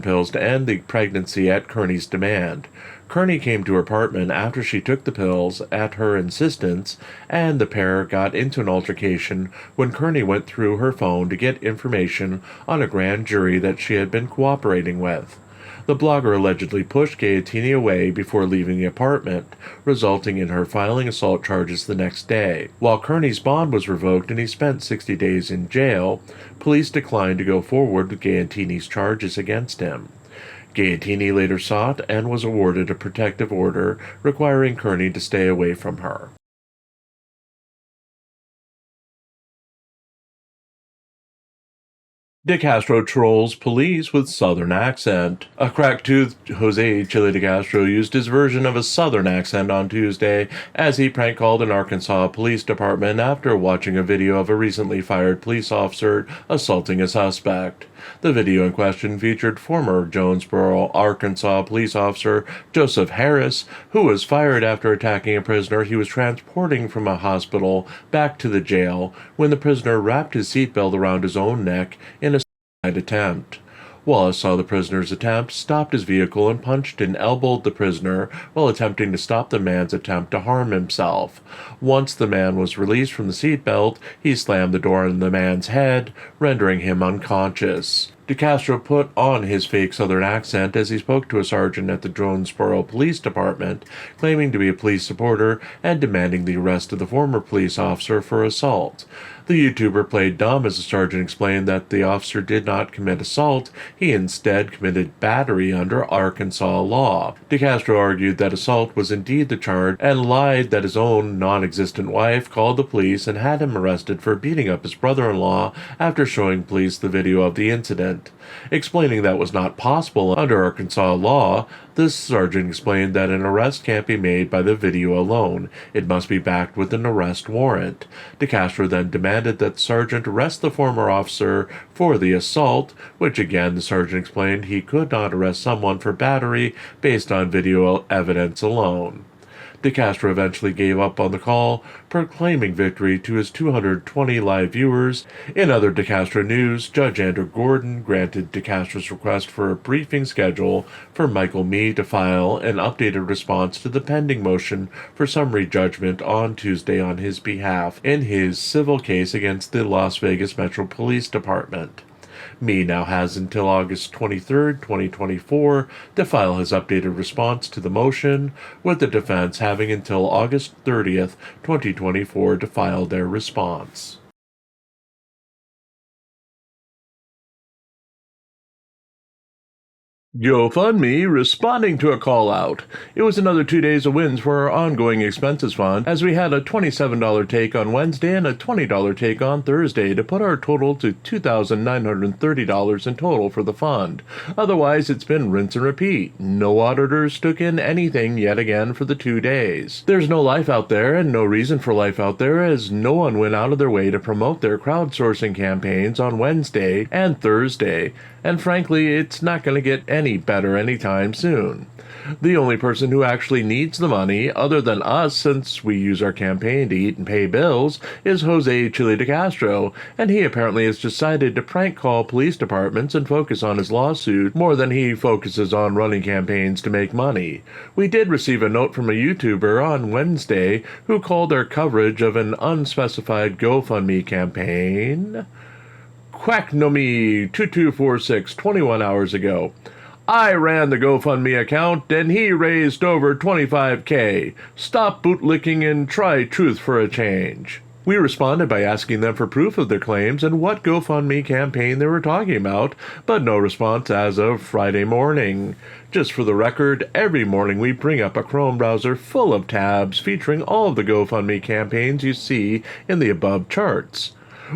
Speaker 1: pills to end the pregnancy at Kearney's demand. Kearney came to her apartment after she took the pills at her insistence, and the pair got into an altercation when Kearney went through her phone to get information on a grand jury that she had been cooperating with. The blogger allegedly pushed Gaetini away before leaving the apartment, resulting in her filing assault charges the next day. While Kearney's bond was revoked and he spent 60 days in jail, police declined to go forward with Gaetini's charges against him. Gaetini later sought and was awarded a protective order requiring Kearney to stay away from her. De Castro trolls police with Southern accent. A crack-toothed Jose Chile De Castro used his version of a Southern accent on Tuesday as he prank-called an Arkansas police department after watching a video of a recently fired police officer assaulting a suspect. The video in question featured former Jonesboro, Arkansas police officer Joseph Harris, who was fired after attacking a prisoner he was transporting from a hospital back to the jail when the prisoner wrapped his seatbelt around his own neck in a suicide attempt. Wallace saw the prisoner's attempt, stopped his vehicle, and punched and elbowed the prisoner while attempting to stop the man's attempt to harm himself. Once the man was released from the seatbelt, he slammed the door on the man's head, rendering him unconscious. De Castro put on his fake Southern accent as he spoke to a sergeant at the Jonesboro Police Department, claiming to be a police supporter and demanding the arrest of the former police officer for assault. The YouTuber played dumb as the sergeant explained that the officer did not commit assault, he instead committed battery under Arkansas law. De Castro argued that assault was indeed the charge and lied that his own non-existent wife called the police and had him arrested for beating up his brother-in-law after showing police the video of the incident. Explaining that was not possible under Arkansas law, the sergeant explained that an arrest can't be made by the video alone. It must be backed with an arrest warrant. De Castro then demanded that the sergeant arrest the former officer for the assault, which again the sergeant explained he could not arrest someone for battery based on video evidence alone. De Castro eventually gave up on the call, proclaiming victory to his 220 live viewers. In other De Castro news, Judge Andrew Gordon granted De Castro's request for a briefing schedule for Michael Mee to file an updated response to the pending motion for summary judgment on Tuesday on his behalf in his civil case against the Las Vegas Metro Police Department. Me now has until August 23, 2024 to file his updated response to the motion, with the defense having until August 30th, 2024 to file their response. GoFundMe responding to a call out. It was another 2 days of wins for our ongoing expenses fund, as we had a $27 take on Wednesday and a $20 take on Thursday to put our total to $2,930 in total for the fund. Otherwise, it's been rinse and repeat. No auditors took in anything yet again for the 2 days. There's no life out there and no reason for life out there, as no one went out of their way to promote their crowdsourcing campaigns on Wednesday and Thursday. And frankly, it's not going to get any better anytime soon. The only person who actually needs the money, other than us since we use our campaign to eat and pay bills, is Jose Chile de Castro, and he apparently has decided to prank call police departments and focus on his lawsuit more than he focuses on running campaigns to make money. We did receive a note from a YouTuber on Wednesday who called our coverage of an unspecified GoFundMe campaign Quacknomy2246 21 hours ago. I ran the GoFundMe account and he raised over $25K. Stop bootlicking and try truth for a change. We responded by asking them for proof of their claims and what GoFundMe campaign they were talking about, but no response as of Friday morning. Just for the record, every morning we bring up a Chrome browser full of tabs featuring all of the GoFundMe campaigns you see in the above charts.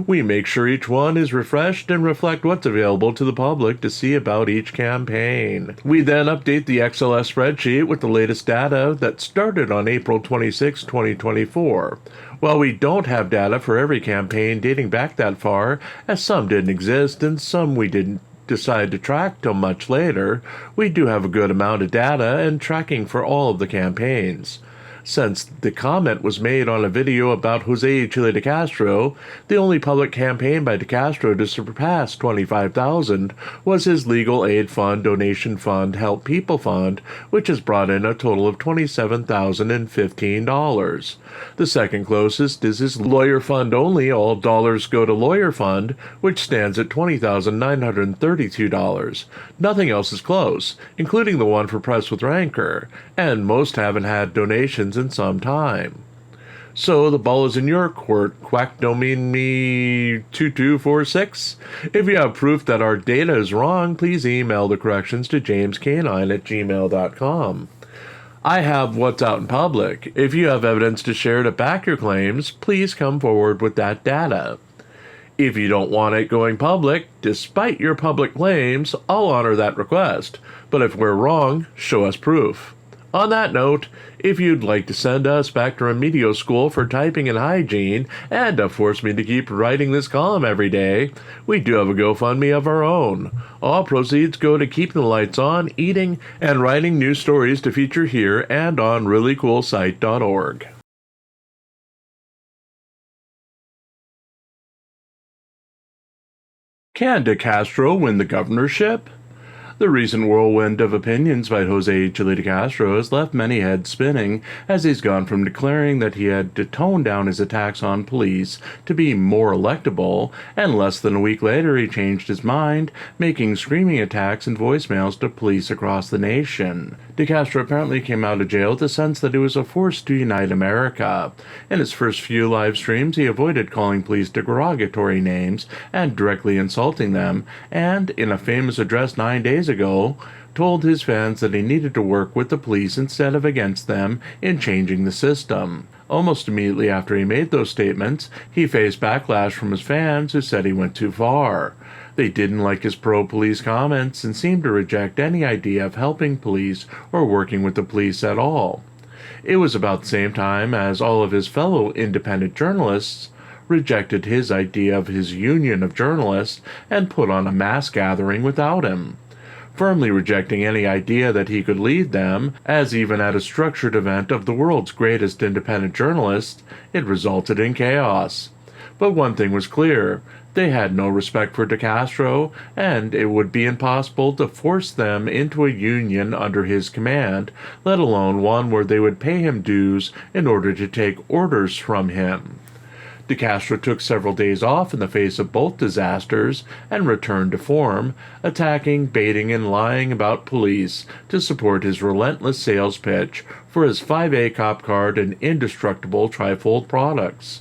Speaker 1: We make sure each one is refreshed and reflect what's available to the public to see about each campaign. We then update the XLS spreadsheet with the latest data that started on April 26, 2024. While we don't have data for every campaign dating back that far, as some didn't exist and some we didn't decide to track till much later, we do have a good amount of data and tracking for all of the campaigns. Since the comment was made on a video about Jose Chile de Castro, the only public campaign by de Castro to surpass $25,000 was his legal aid fund, donation fund, Help People Fund, which has brought in a total of $27,015. The second closest is his lawyer fund only, all dollars go to lawyer fund, which stands at $20,932. Nothing else is close, including the one for Press with Rancor, and most haven't had donations in some time. So the ball is in your court, Quacknomy2246. If you have proof that our data is wrong, please email the corrections to jamescanine@gmail.com. I have what's out in public. If you have evidence to share to back your claims, please come forward with that data. If you don't want it going public, despite your public claims, I'll honor that request. But if we're wrong, show us proof. On that note, if you'd like to send us back to remedial school for typing and hygiene, and to force me to keep writing this column every day, we do have a GoFundMe of our own. All proceeds go to keeping the lights on, eating, and writing new stories to feature here and on ReallyCoolSite.org. Can de Castro win the governorship? The recent whirlwind of opinions by Jose Chile de Castro has left many heads spinning, as he's gone from declaring that he had to tone down his attacks on police to be more electable, and less than a week later he changed his mind, making screaming attacks and voicemails to police across the nation. De Castro apparently came out of jail with the sense that it was a force to unite America. In his first few live streams, he avoided calling police derogatory names and directly insulting them, and, in a famous address 9 days ago, told his fans that he needed to work with the police instead of against them in changing the system. Almost immediately after he made those statements, he faced backlash from his fans who said he went too far. They didn't like his pro-police comments and seemed to reject any idea of helping police or working with the police at all. It was about the same time as all of his fellow independent journalists rejected his idea of his union of journalists and put on a mass gathering without him, firmly rejecting any idea that he could lead them, as even at a structured event of the world's greatest independent journalists, it resulted in chaos. But one thing was clear: they had no respect for de Castro, and it would be impossible to force them into a union under his command, let alone one where they would pay him dues in order to take orders from him. DeCastro took several days off in the face of both disasters and returned to form, attacking, baiting, and lying about police to support his relentless sales pitch for his 5A cop card and indestructible trifold products.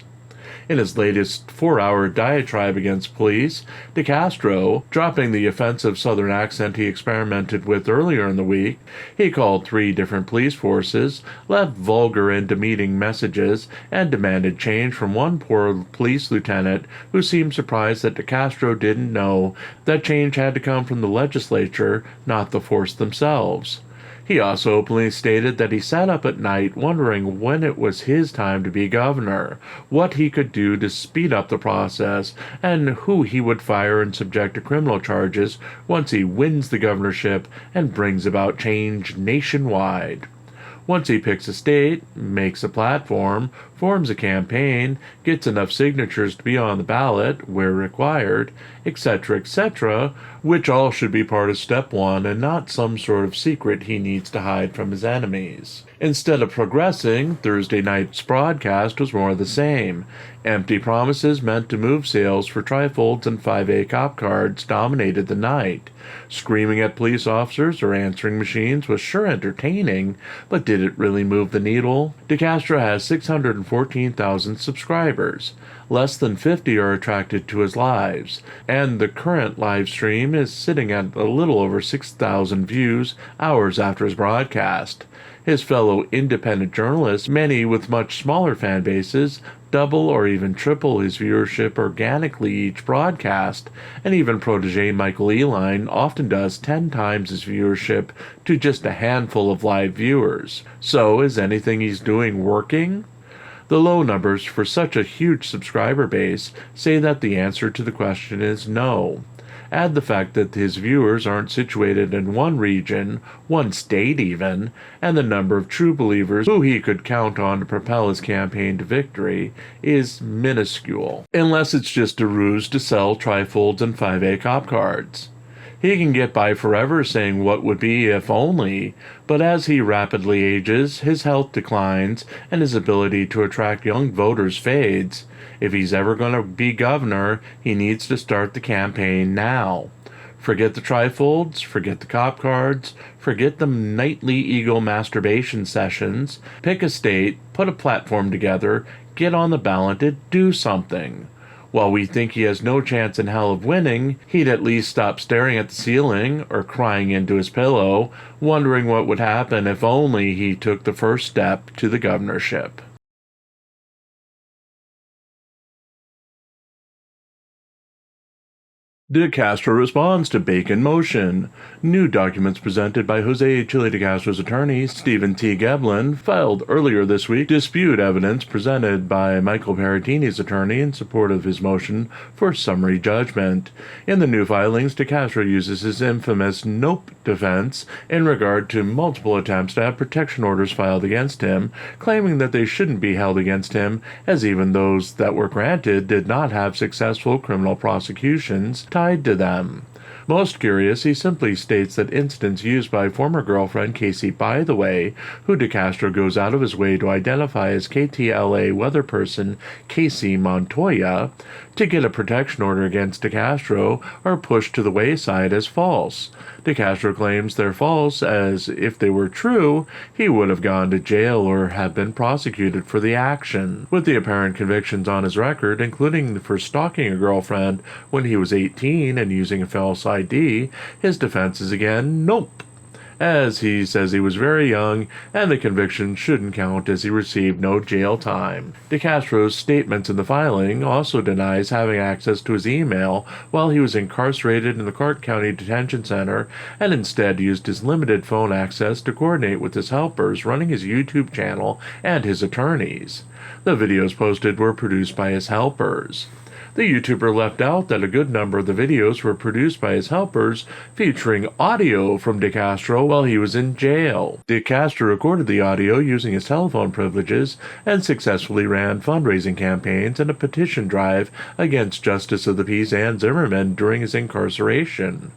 Speaker 1: In his latest 4-hour diatribe against police, DeCastro, dropping the offensive Southern accent he experimented with earlier in the week, he called 3 different police forces, left vulgar and demeaning messages, and demanded change from one poor police lieutenant who seemed surprised that DeCastro didn't know that change had to come from the legislature, not the force themselves. He also openly stated that he sat up at night wondering when it was his time to be governor, what he could do to speed up the process, and who he would fire and subject to criminal charges once he wins the governorship and brings about change nationwide. Once he picks a state, makes a platform, forms a campaign, gets enough signatures to be on the ballot where required, etc., which all should be part of step 1 and not some sort of secret he needs to hide from his enemies. Instead of progressing, Thursday night's broadcast was more of the same. Empty promises meant to move sales for trifolds and 5A cop cards dominated the night. Screaming at police officers or answering machines was sure entertaining, but did it really move the needle? DeCastro has 614,000 subscribers. Less than 50 are attracted to his lives, and the current live stream is sitting at a little over 6,000 views hours after his broadcast. His fellow independent journalists, many with much smaller fan bases, double or even triple his viewership organically each broadcast, and even protege Michael Eline often does 10 times his viewership to just a handful of live viewers. So, is anything he's doing working? The low numbers for such a huge subscriber base say that the answer to the question is no. Add the fact that his viewers aren't situated in one region, one state even, and the number of true believers who he could count on to propel his campaign to victory is minuscule, unless it's just a ruse to sell trifolds and 5A cop cards. He can get by forever saying what would be if only, but as he rapidly ages, his health declines and his ability to attract young voters fades. If he's ever going to be governor, he needs to start the campaign now. Forget the trifolds, forget the cop cards, forget the nightly ego masturbation sessions. Pick a state, put a platform together, get on the ballot and do something. While we think he has no chance in hell of winning, he'd at least stop staring at the ceiling or crying into his pillow, wondering what would happen if only he took the first step to the governorship. DeCastro responds to Bacon motion. New documents presented by Jose Chile DeCastro's attorney, Stephen T. Gebelin, filed earlier this week, dispute evidence presented by Michael Paratini's attorney in support of his motion for summary judgment. In the new filings, DeCastro uses his infamous nope defense in regard to multiple attempts to have protection orders filed against him, claiming that they shouldn't be held against him, as even those that were granted did not have successful criminal prosecutions tied to them. Most curious, he simply states that incidents used by former girlfriend Casey By the Way, who DeCastro goes out of his way to identify as KTLA weather person Casey Montoya, to get a protection order against DeCastro, are pushed to the wayside as false. DeCastro claims they're false, as if they were true, he would have gone to jail or have been prosecuted for the action. With the apparent convictions on his record, including for stalking a girlfriend when he was 18 and using a false ID, his defense is again nope, as he says he was very young and the conviction shouldn't count as he received no jail time. DeCastro's statements in the filing also denies having access to his email while he was incarcerated in the Clark County Detention Center, and instead used his limited phone access to coordinate with his helpers running his YouTube channel and his attorneys. The videos posted were produced by his helpers. The YouTuber left out that a good number of the videos were produced by his helpers, featuring audio from DeCastro while he was in jail. DeCastro recorded the audio using his telephone privileges and successfully ran fundraising campaigns and a petition drive against Justice of the Peace and Zimmerman during his incarceration.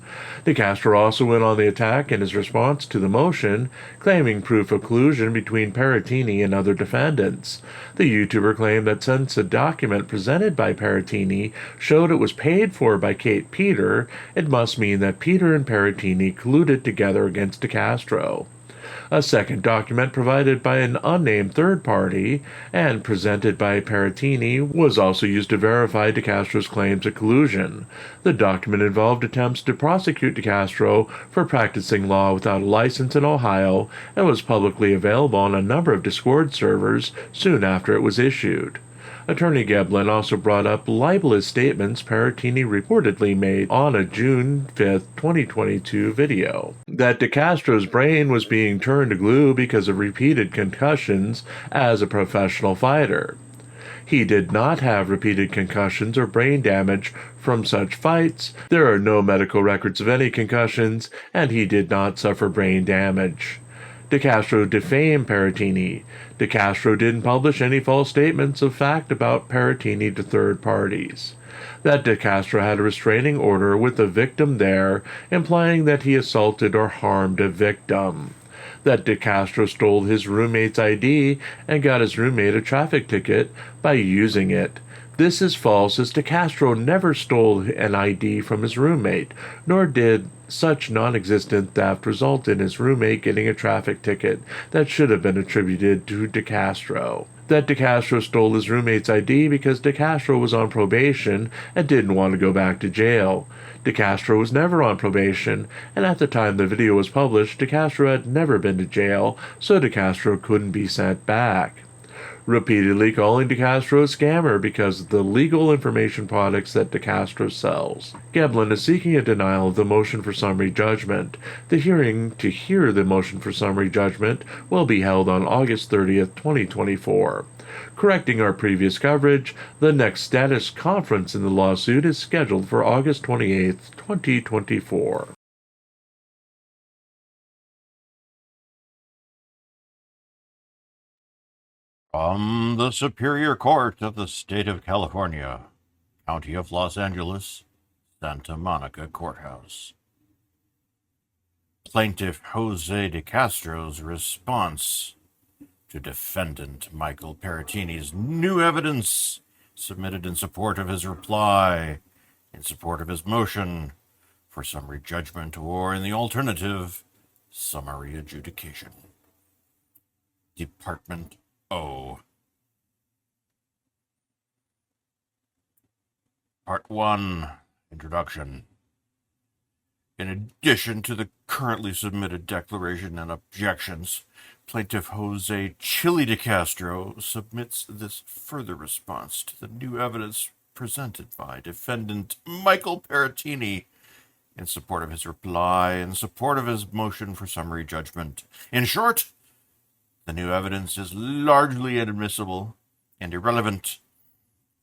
Speaker 1: DeCastro also went on the attack in his response to the motion, claiming proof of collusion between Paratini and other defendants. The YouTuber claimed that since a document presented by Paratini showed it was paid for by Kate Peter, it must mean that Peter and Paratini colluded together against DeCastro. A second document provided by an unnamed third party and presented by Paratini was also used to verify DeCastro's claims of collusion. The document involved attempts to prosecute DeCastro for practicing law without a license in Ohio and was publicly available on a number of Discord servers soon after it was issued. Attorney Geblen also brought up libelous statements Paratini reportedly made on a June 5, 2022 video. That DeCastro's brain was being turned to glue because of repeated concussions as a professional fighter. He did not have repeated concussions or brain damage from such fights. There are no medical records of any concussions, and he did not suffer brain damage. DeCastro defamed Paratini. DeCastro didn't publish any false statements of fact about Paratini to third parties. That DeCastro had a restraining order with the victim there, implying that he assaulted or harmed a victim. That DeCastro stole his roommate's ID and got his roommate a traffic ticket by using it. This is false, as DeCastro never stole an ID from his roommate, nor did such non-existent theft result in his roommate getting a traffic ticket that should have been attributed to DeCastro. That DeCastro stole his roommate's ID because DeCastro was on probation and didn't want to go back to jail. DeCastro was never on probation, and at the time the video was published, DeCastro had never been to jail, so DeCastro couldn't be sent back. Repeatedly calling DeCastro a scammer because of the legal information products that DeCastro sells. Geblen is seeking a denial of the motion for summary judgment. The hearing to hear the motion for summary judgment will be held on August 30th, 2024. Correcting our previous coverage, the next status conference in the lawsuit is scheduled for August 28th, 2024.
Speaker 2: From the Superior Court of the State of California, County of Los Angeles, Santa Monica Courthouse. Plaintiff Jose de Castro's response to defendant Michael Paratini's new evidence submitted in support of his reply, in support of his motion for summary judgment, or in the alternative, summary adjudication. Department O. Part 1. Introduction. In addition to the currently submitted declaration and objections, Plaintiff Jose Chili de Castro submits this further response to the new evidence presented by defendant Michael Paratini in support of his reply, in support of his motion for summary judgment. In short, the new evidence is largely inadmissible and irrelevant,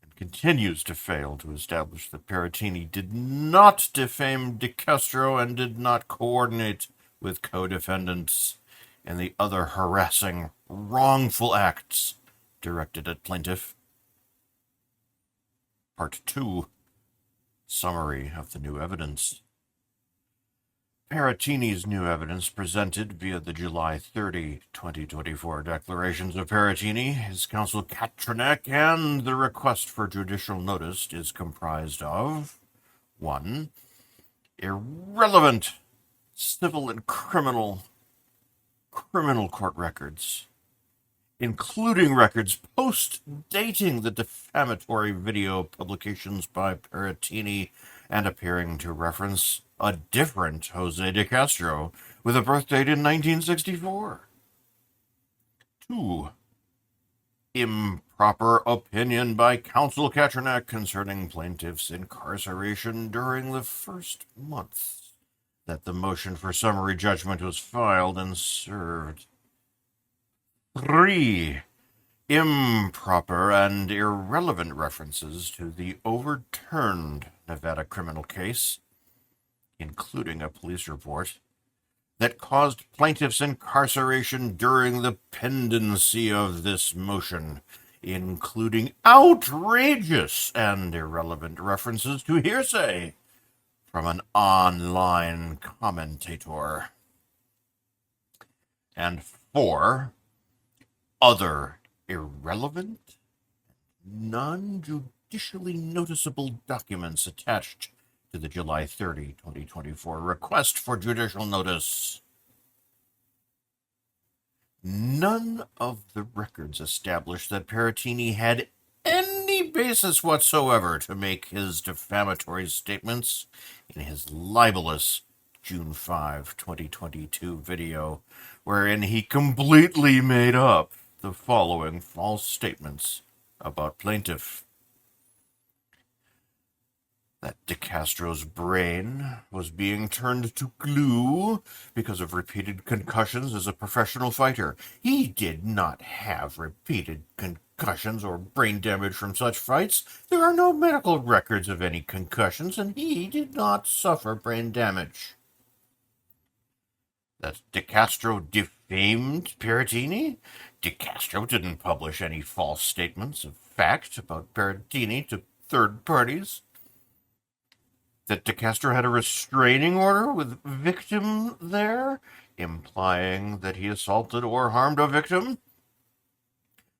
Speaker 2: and continues to fail to establish that Paratini did not defame de Castro and did not coordinate with co-defendants in the other harassing, wrongful acts directed at plaintiff. Part 2. Summary of the new evidence. Paratini's new evidence presented via the July 30, 2024 declarations of Paratini, his counsel Katranek, and the request for judicial notice is comprised of 1. Irrelevant civil and criminal court records, including records post-dating the defamatory video publications by Paratini and appearing to reference a different Jose de Castro with a birth date in 1964. 2. Improper opinion by counsel Katranek concerning plaintiff's incarceration during the first months that the motion for summary judgment was filed and served. 3. improper and irrelevant references to the overturned Nevada criminal case, including a police report that caused plaintiff's incarceration during the pendency of this motion, including outrageous and irrelevant references to hearsay from an online commentator. And 4, other irrelevant, non-judicially noticeable documents attached to the July 30, 2024 request for judicial notice. None of the records established that Peratini had any basis whatsoever to make his defamatory statements in his libelous June 5, 2022 video, wherein he completely made up the following false statements about plaintiff. That DeCastro's brain was being turned to glue because of repeated concussions as a professional fighter. He did not have repeated concussions or brain damage from such fights. There are no medical records of any concussions, and he did not suffer brain damage. That DeCastro defamed Peratini? DeCastro didn't publish any false statements of fact about Peratini to third parties. That DeCastro had a restraining order with victim there, implying that he assaulted or harmed a victim.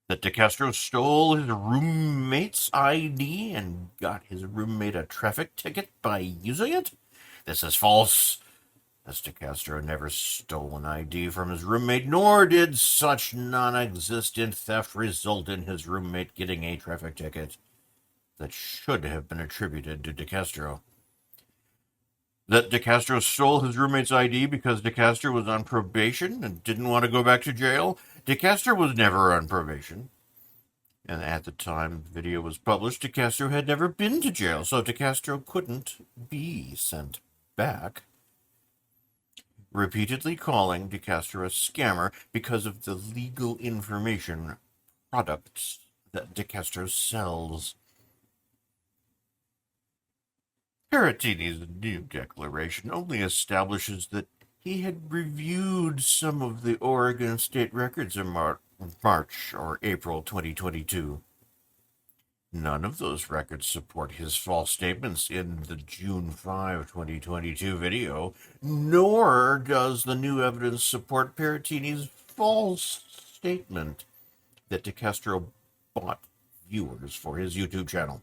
Speaker 2: That DeCastro stole his roommate's ID and got his roommate a traffic ticket by using it. This is false, as DeCastro never stole an ID from his roommate, nor did such non-existent theft result in his roommate getting a traffic ticket that should have been attributed to DeCastro. That DeCastro stole his roommate's ID because DeCastro was on probation and didn't want to go back to jail. DeCastro was never on probation. And at the time the video was published, DeCastro had never been to jail, so DeCastro couldn't be sent back. Repeatedly calling DeCastro a scammer because of the legal information products that DeCastro sells. Peratini's new declaration only establishes that he had reviewed some of the Oregon state records in March or April 2022. None of those records support his false statements in the June 5, 2022 video, nor does the new evidence support Peratini's false statement that DeCastro bought viewers for his YouTube channel.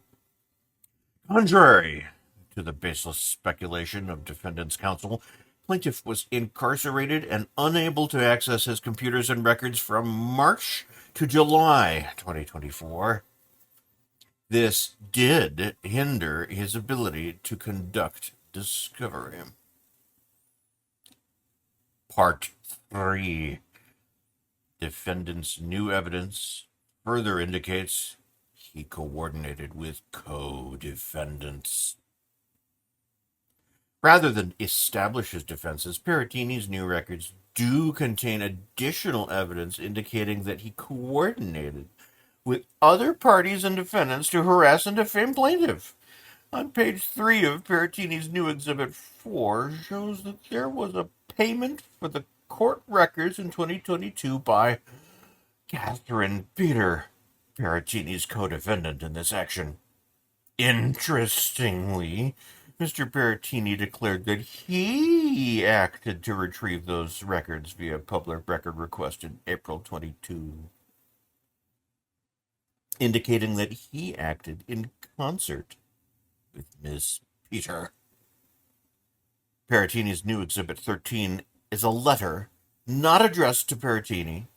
Speaker 2: Contrary to the baseless speculation of defendant's counsel, plaintiff was incarcerated and unable to access his computers and records from March to July 2024. This did hinder his ability to conduct discovery. Part 3. Defendant's new evidence further indicates he coordinated with co-defendants. Rather than establish his defenses, Peratini's new records do contain additional evidence indicating that he coordinated with other parties and defendants to harass and defame plaintiff. On page 3 of Peratini's new Exhibit 4 shows that there was a payment for the court records in 2022 by Catherine Peter, Peratini's co-defendant in this action. Interestingly, Mr. Peratini declared that he acted to retrieve those records via public record request in April 22, indicating that he acted in concert with Miss Peter. Peratini's new Exhibit 13 is a letter not addressed to Peratini,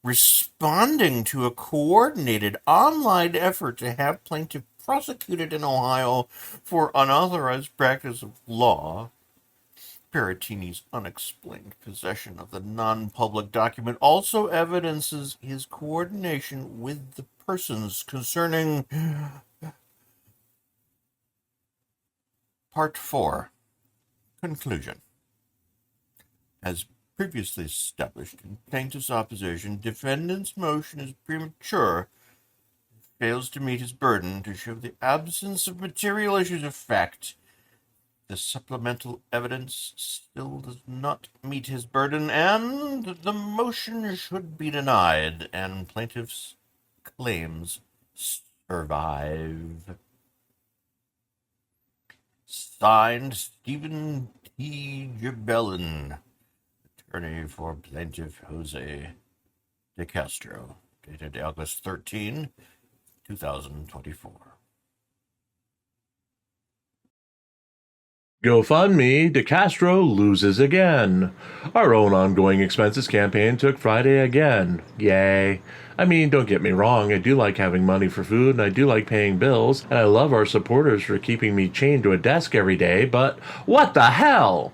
Speaker 2: responding to a coordinated online effort to have plaintiff prosecuted in Ohio for unauthorized practice of law. Peratini's unexplained possession of the non-public document also evidences his coordination with the persons concerning. Part 4. Conclusion. As previously established in plaintiff's opposition, defendant's motion is premature, fails to meet his burden to show the absence of material issues of fact. The supplemental evidence still does not meet his burden, and the motion should be denied, and plaintiff's claims survive. Signed, Stephen T. Gibellin, attorney for plaintiff Jose De Castro, dated August 13, 2024.
Speaker 1: GoFundMe, De Castro loses again. Our own ongoing expenses campaign took Friday again. Yay. I mean, don't get me wrong, I do like having money for food and I do like paying bills, and I love our supporters for keeping me chained to a desk every day, but what the hell?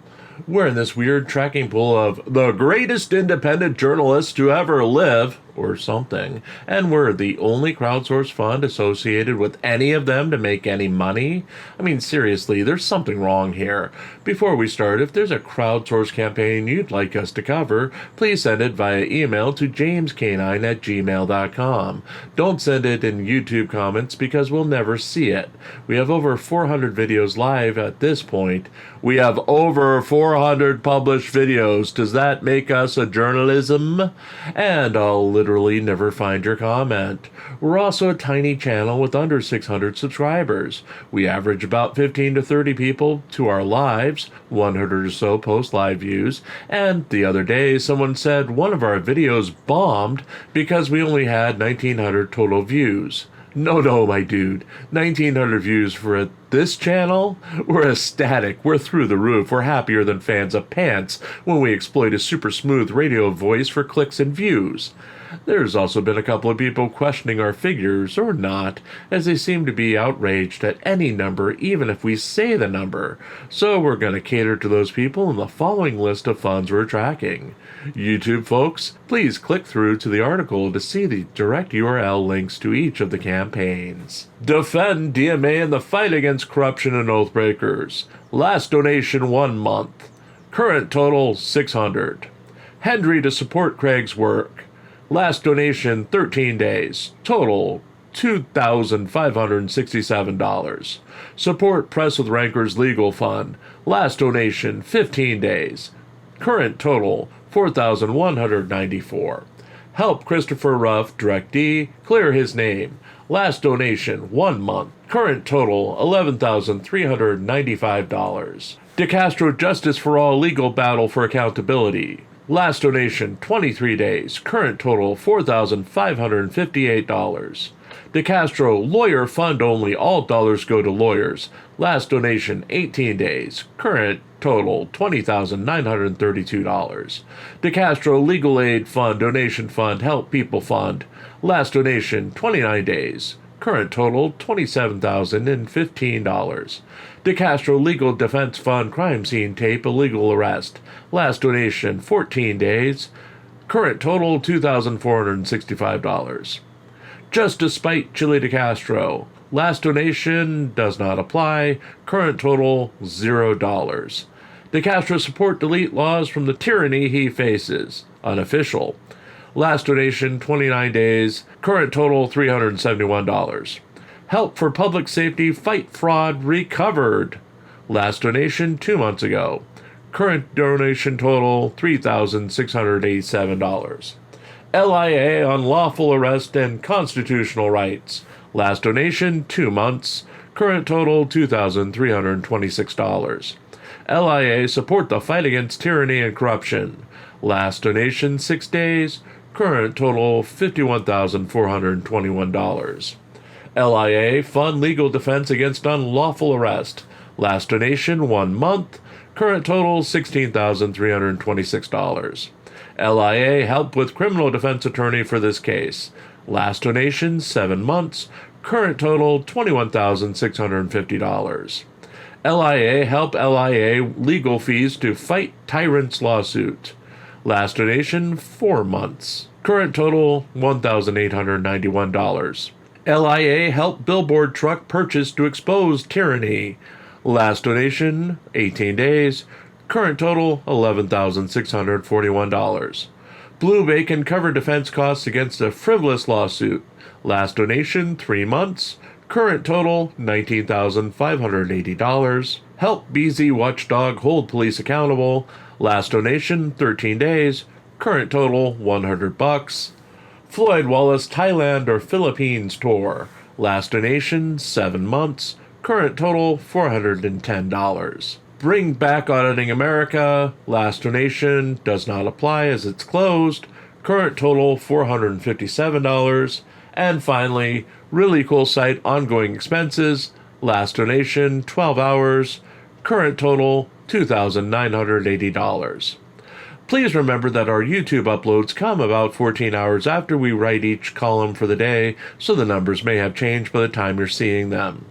Speaker 1: We're in this weird tracking pool of the greatest independent journalists to ever live, or something, and we're the only crowdsourced fund associated with any of them to make any money. I mean, seriously, there's something wrong here. Before we start, if there's a crowdsourced campaign you'd like us to cover, please send it via email to jamescanine@gmail.com. Don't send it in YouTube comments because we'll never see it. We have over 400 videos live at this point. We have over 400 published videos. Does that make us a journalism? And I'll literally never find your comment. We're also a tiny channel with under 600 subscribers. We average about 15 to 30 people to our lives, 100 or so post live views, and the other day someone said one of our videos bombed because we only had 1,900 total views. No, my dude. 1,900 views for this channel? We're ecstatic. We're through the roof. We're happier than fans of pants when we exploit a super smooth radio voice for clicks and views. There's also been a couple of people questioning our figures, or not, as they seem to be outraged at any number, even if we say the number. So we're going to cater to those people in the following list of funds we're tracking. YouTube folks, please click through to the article to see the direct URL links to each of the campaigns. Defend DMA in the fight against corruption and oathbreakers. Last donation 1 month. Current total $600. Henry to support Craig's work. Last donation 13 days. Total $2,567. Support Press with Rankers Legal Fund. Last donation 15 days. Current total $4,194. Help Christopher Ruff, Direct D, clear his name. Last donation 1 month. Current total $11,395. De Castro Justice for All Legal Battle for Accountability. Last donation 23 days. Current total $4,558. De Castro Lawyer Fund Only. All dollars go to lawyers. Last donation 18 days. Current total $20,932. De Castro Legal Aid Fund Donation Fund Help People Fund. Last donation 29 days. Current total $27,015. De Castro Legal Defense Fund Crime Scene Tape Illegal Arrest. Last donation 14 days. Current total $2,465. Just Despite Chile De Castro. Last donation does not apply. Current total $0. De Castro support delete laws from the tyranny he faces. Unofficial. Last donation 29 days. Current total $371. Help for Public Safety Fight Fraud recovered. Last donation 2 months ago. Current donation total $3,687. LIA on lawful arrest and constitutional rights. Last donation 2 months. Current total $2,326. LIA support the fight against tyranny and corruption. Last donation 6 days. Current total $51,421. LIA fund legal defense against unlawful arrest. Last donation 1 month. Current total $16,326. LIA help with criminal defense attorney for this case. Last donation 7 months. Current total $21,650. LIA help LIA legal fees to fight tyrants lawsuit. Last donation 4 months. Current total $1,891. LIA help billboard truck purchase to expose tyranny. Last donation 18 days. Current total $11,641. Blue Bacon covered defense costs against a frivolous lawsuit. Last donation 3 months. Current total $19,580. Help BZ Watchdog hold police accountable. Last donation 13 days. Current total $100. Floyd Wallace Thailand or Philippines tour. Last donation 7 months. Current total $410. Bring back Auditing America. Last donation does not apply as it's closed. Current total $457. And finally, Really Cool Site ongoing expenses. Last donation 12 hours. Current total $2,980. Please remember that our YouTube uploads come about 14 hours after we write each column for the day, so the numbers may have changed by the time you're seeing them.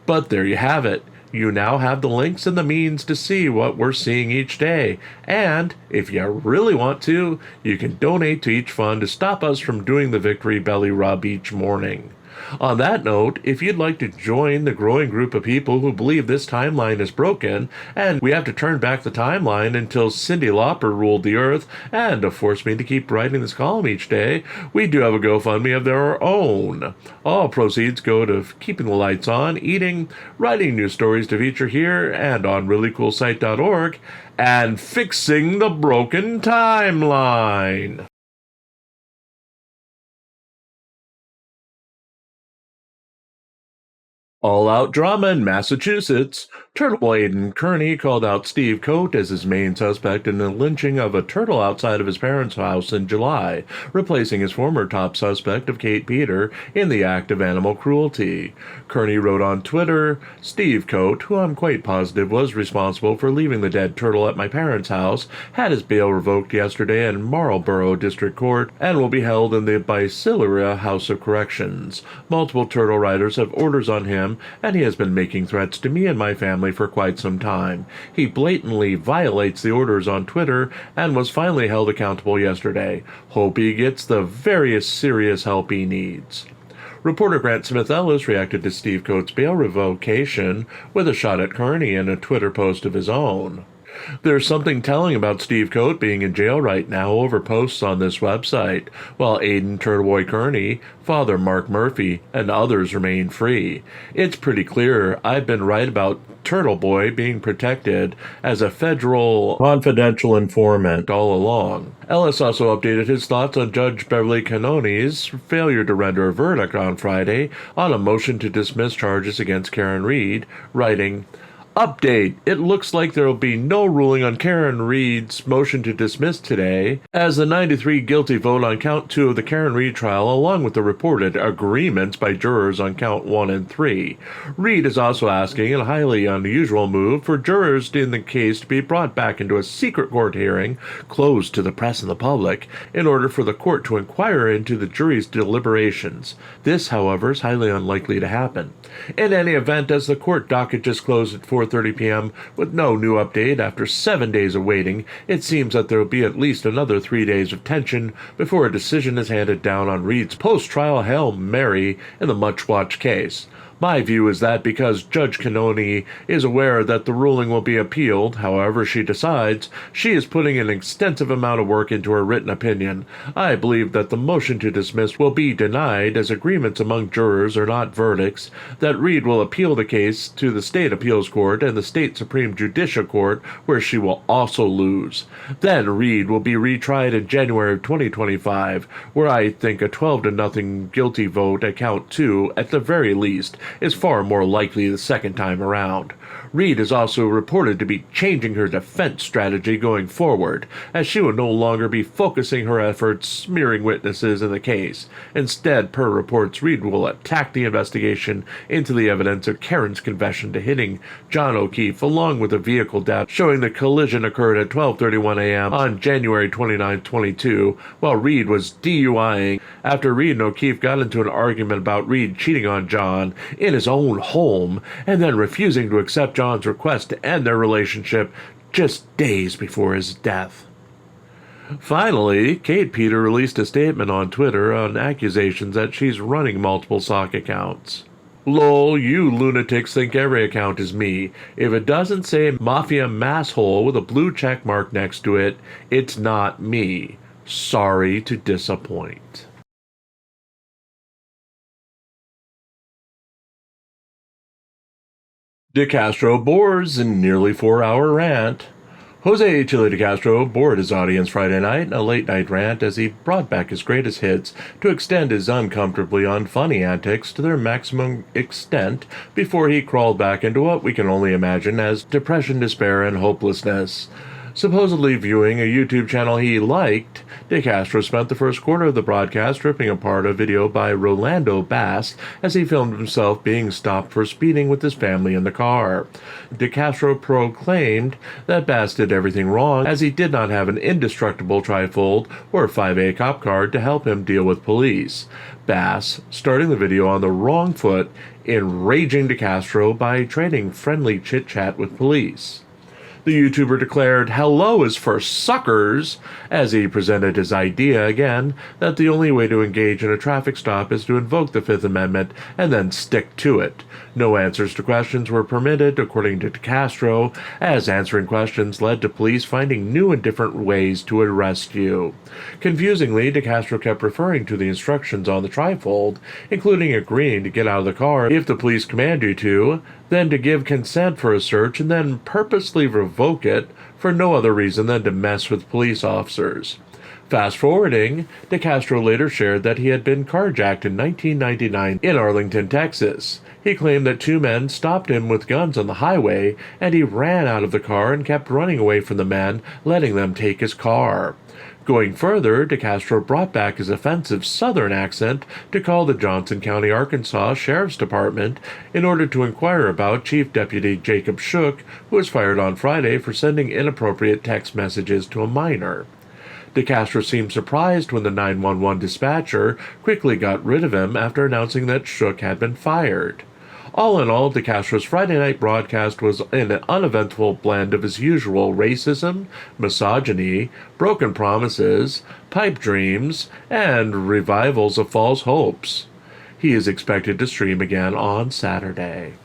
Speaker 1: But there you have it. You now have the links and the means to see what we're seeing each day. And, if you really want to, you can donate to each fund to stop us from doing the victory belly rub each morning. On that note, if you'd like to join the growing group of people who believe this timeline is broken, and we have to turn back the timeline until Cyndi Lauper ruled the earth, and to force me to keep writing this column each day, we do have a GoFundMe of their own. All proceeds go to keeping the lights on, eating, writing new stories to feature here and on ReallyCoolSite.org, and fixing the broken timeline. All-out drama in Massachusetts. Turtle Aiden Kearney called out Steve Coate as his main suspect in the lynching of a turtle outside of his parents' house in July, replacing his former top suspect of Kate Peter in the act of animal cruelty. Kearney wrote on Twitter, Steve Coate, who I'm quite positive was responsible for leaving the dead turtle at my parents' house, had his bail revoked yesterday in Marlborough District Court and will be held in the Basileria House of Corrections. Multiple turtle riders have orders on him, and he has been making threats to me and my family for quite some time. He blatantly violates the orders on Twitter and was finally held accountable yesterday. Hope he gets the very serious help he needs. Reporter Grant Smith Ellis reacted to Steve Coates' bail revocation with a shot at Kearney in a Twitter post of his own. There's something telling about Steve Coate being in jail right now over posts on this website, while Aiden Turtleboy Kearney, Father Mark Murphy, and others remain free. It's pretty clear I've been right about Turtleboy being protected as a federal confidential informant all along. Ellis also updated his thoughts on Judge Beverly Cannoni's failure to render a verdict on Friday on a motion to dismiss charges against Karen Reed, writing, Update. It looks like there will be no ruling on Karen Reed's motion to dismiss today, as the 93 guilty vote on count 2 of the Karen Reed trial, along with the reported agreements by jurors on count 1 and 3. Reed is also asking, in a highly unusual move, for jurors in the case to be brought back into a secret court hearing, closed to the press and the public, in order for the court to inquire into the jury's deliberations. This, however, is highly unlikely to happen. In any event, as the court docket just closed at 4:30 p.m. with no new update after 7 days of waiting, it seems that there will be at least another 3 days of tension before a decision is handed down on Reed's post-trial Hail Mary in the much-watched case. My view is that because Judge Cannoni is aware that the ruling will be appealed, however she decides, she is putting an extensive amount of work into her written opinion. I believe that the motion to dismiss will be denied as agreements among jurors are not verdicts, that Reed will appeal the case to the State Appeals Court and the State Supreme Judicial Court, where she will also lose. Then Reed will be retried in January of 2025, where I think a 12-0 guilty vote at count 2, at the very least, is far more likely the second time around. Reed is also reported to be changing her defense strategy going forward, as she will no longer be focusing her efforts smearing witnesses in the case. Instead, per reports, Reed will attack the investigation into the evidence of Karen's confession to hitting John O'Keefe, along with the vehicle data showing the collision occurred at 12:31 a.m. on January 29, 22, while Reed was DUIing after Reed and O'Keefe got into an argument about Reed cheating on John in his own home, and then refusing to accept John's request to end their relationship just days before his death. Finally, Kate Peter released a statement on Twitter on accusations that she's running multiple sock accounts. Lol, you lunatics think every account is me. If it doesn't say Mafia Masshole with a blue check mark next to it, it's not me. Sorry to disappoint. De Castro bores in nearly 4-hour rant. Jose Chile de Castro bored his audience Friday night in a late-night rant as he brought back his greatest hits to extend his uncomfortably unfunny antics to their maximum extent before he crawled back into what we can only imagine as depression, despair, and hopelessness. Supposedly viewing a YouTube channel he liked, De Castro spent the first quarter of the broadcast ripping apart a video by Rolando Bass as he filmed himself being stopped for speeding with his family in the car. De Castro proclaimed that Bass did everything wrong as he did not have an indestructible trifold or 5A cop card to help him deal with police. Bass, starting the video on the wrong foot, enraging De Castro by trading friendly chit-chat with police. The YouTuber declared hello is for suckers as he presented his idea again that the only way to engage in a traffic stop is to invoke the Fifth Amendment and then stick to it. No answers to questions were permitted, according to De Castro, as answering questions led to police finding new and different ways to arrest you. Confusingly, De Castro kept referring to the instructions on the trifold, including agreeing to get out of the car if the police command you to, then to give consent for a search, and then purposely revoke it for no other reason than to mess with police officers. Fast forwarding, De Castro later shared that he had been carjacked in 1999 in Arlington, Texas. He claimed that two men stopped him with guns on the highway, and he ran out of the car and kept running away from the men, letting them take his car. Going further, De Castro brought back his offensive Southern accent to call the Johnson County, Arkansas Sheriff's Department in order to inquire about Chief Deputy Jacob Shook, who was fired on Friday for sending inappropriate text messages to a minor. De Castro seemed surprised when the 911 dispatcher quickly got rid of him after announcing that Shook had been fired. All in all, De Castro's Friday night broadcast was an uneventful blend of his usual racism, misogyny, broken promises, pipe dreams, and revivals of false hopes. He is expected to stream again on Saturday.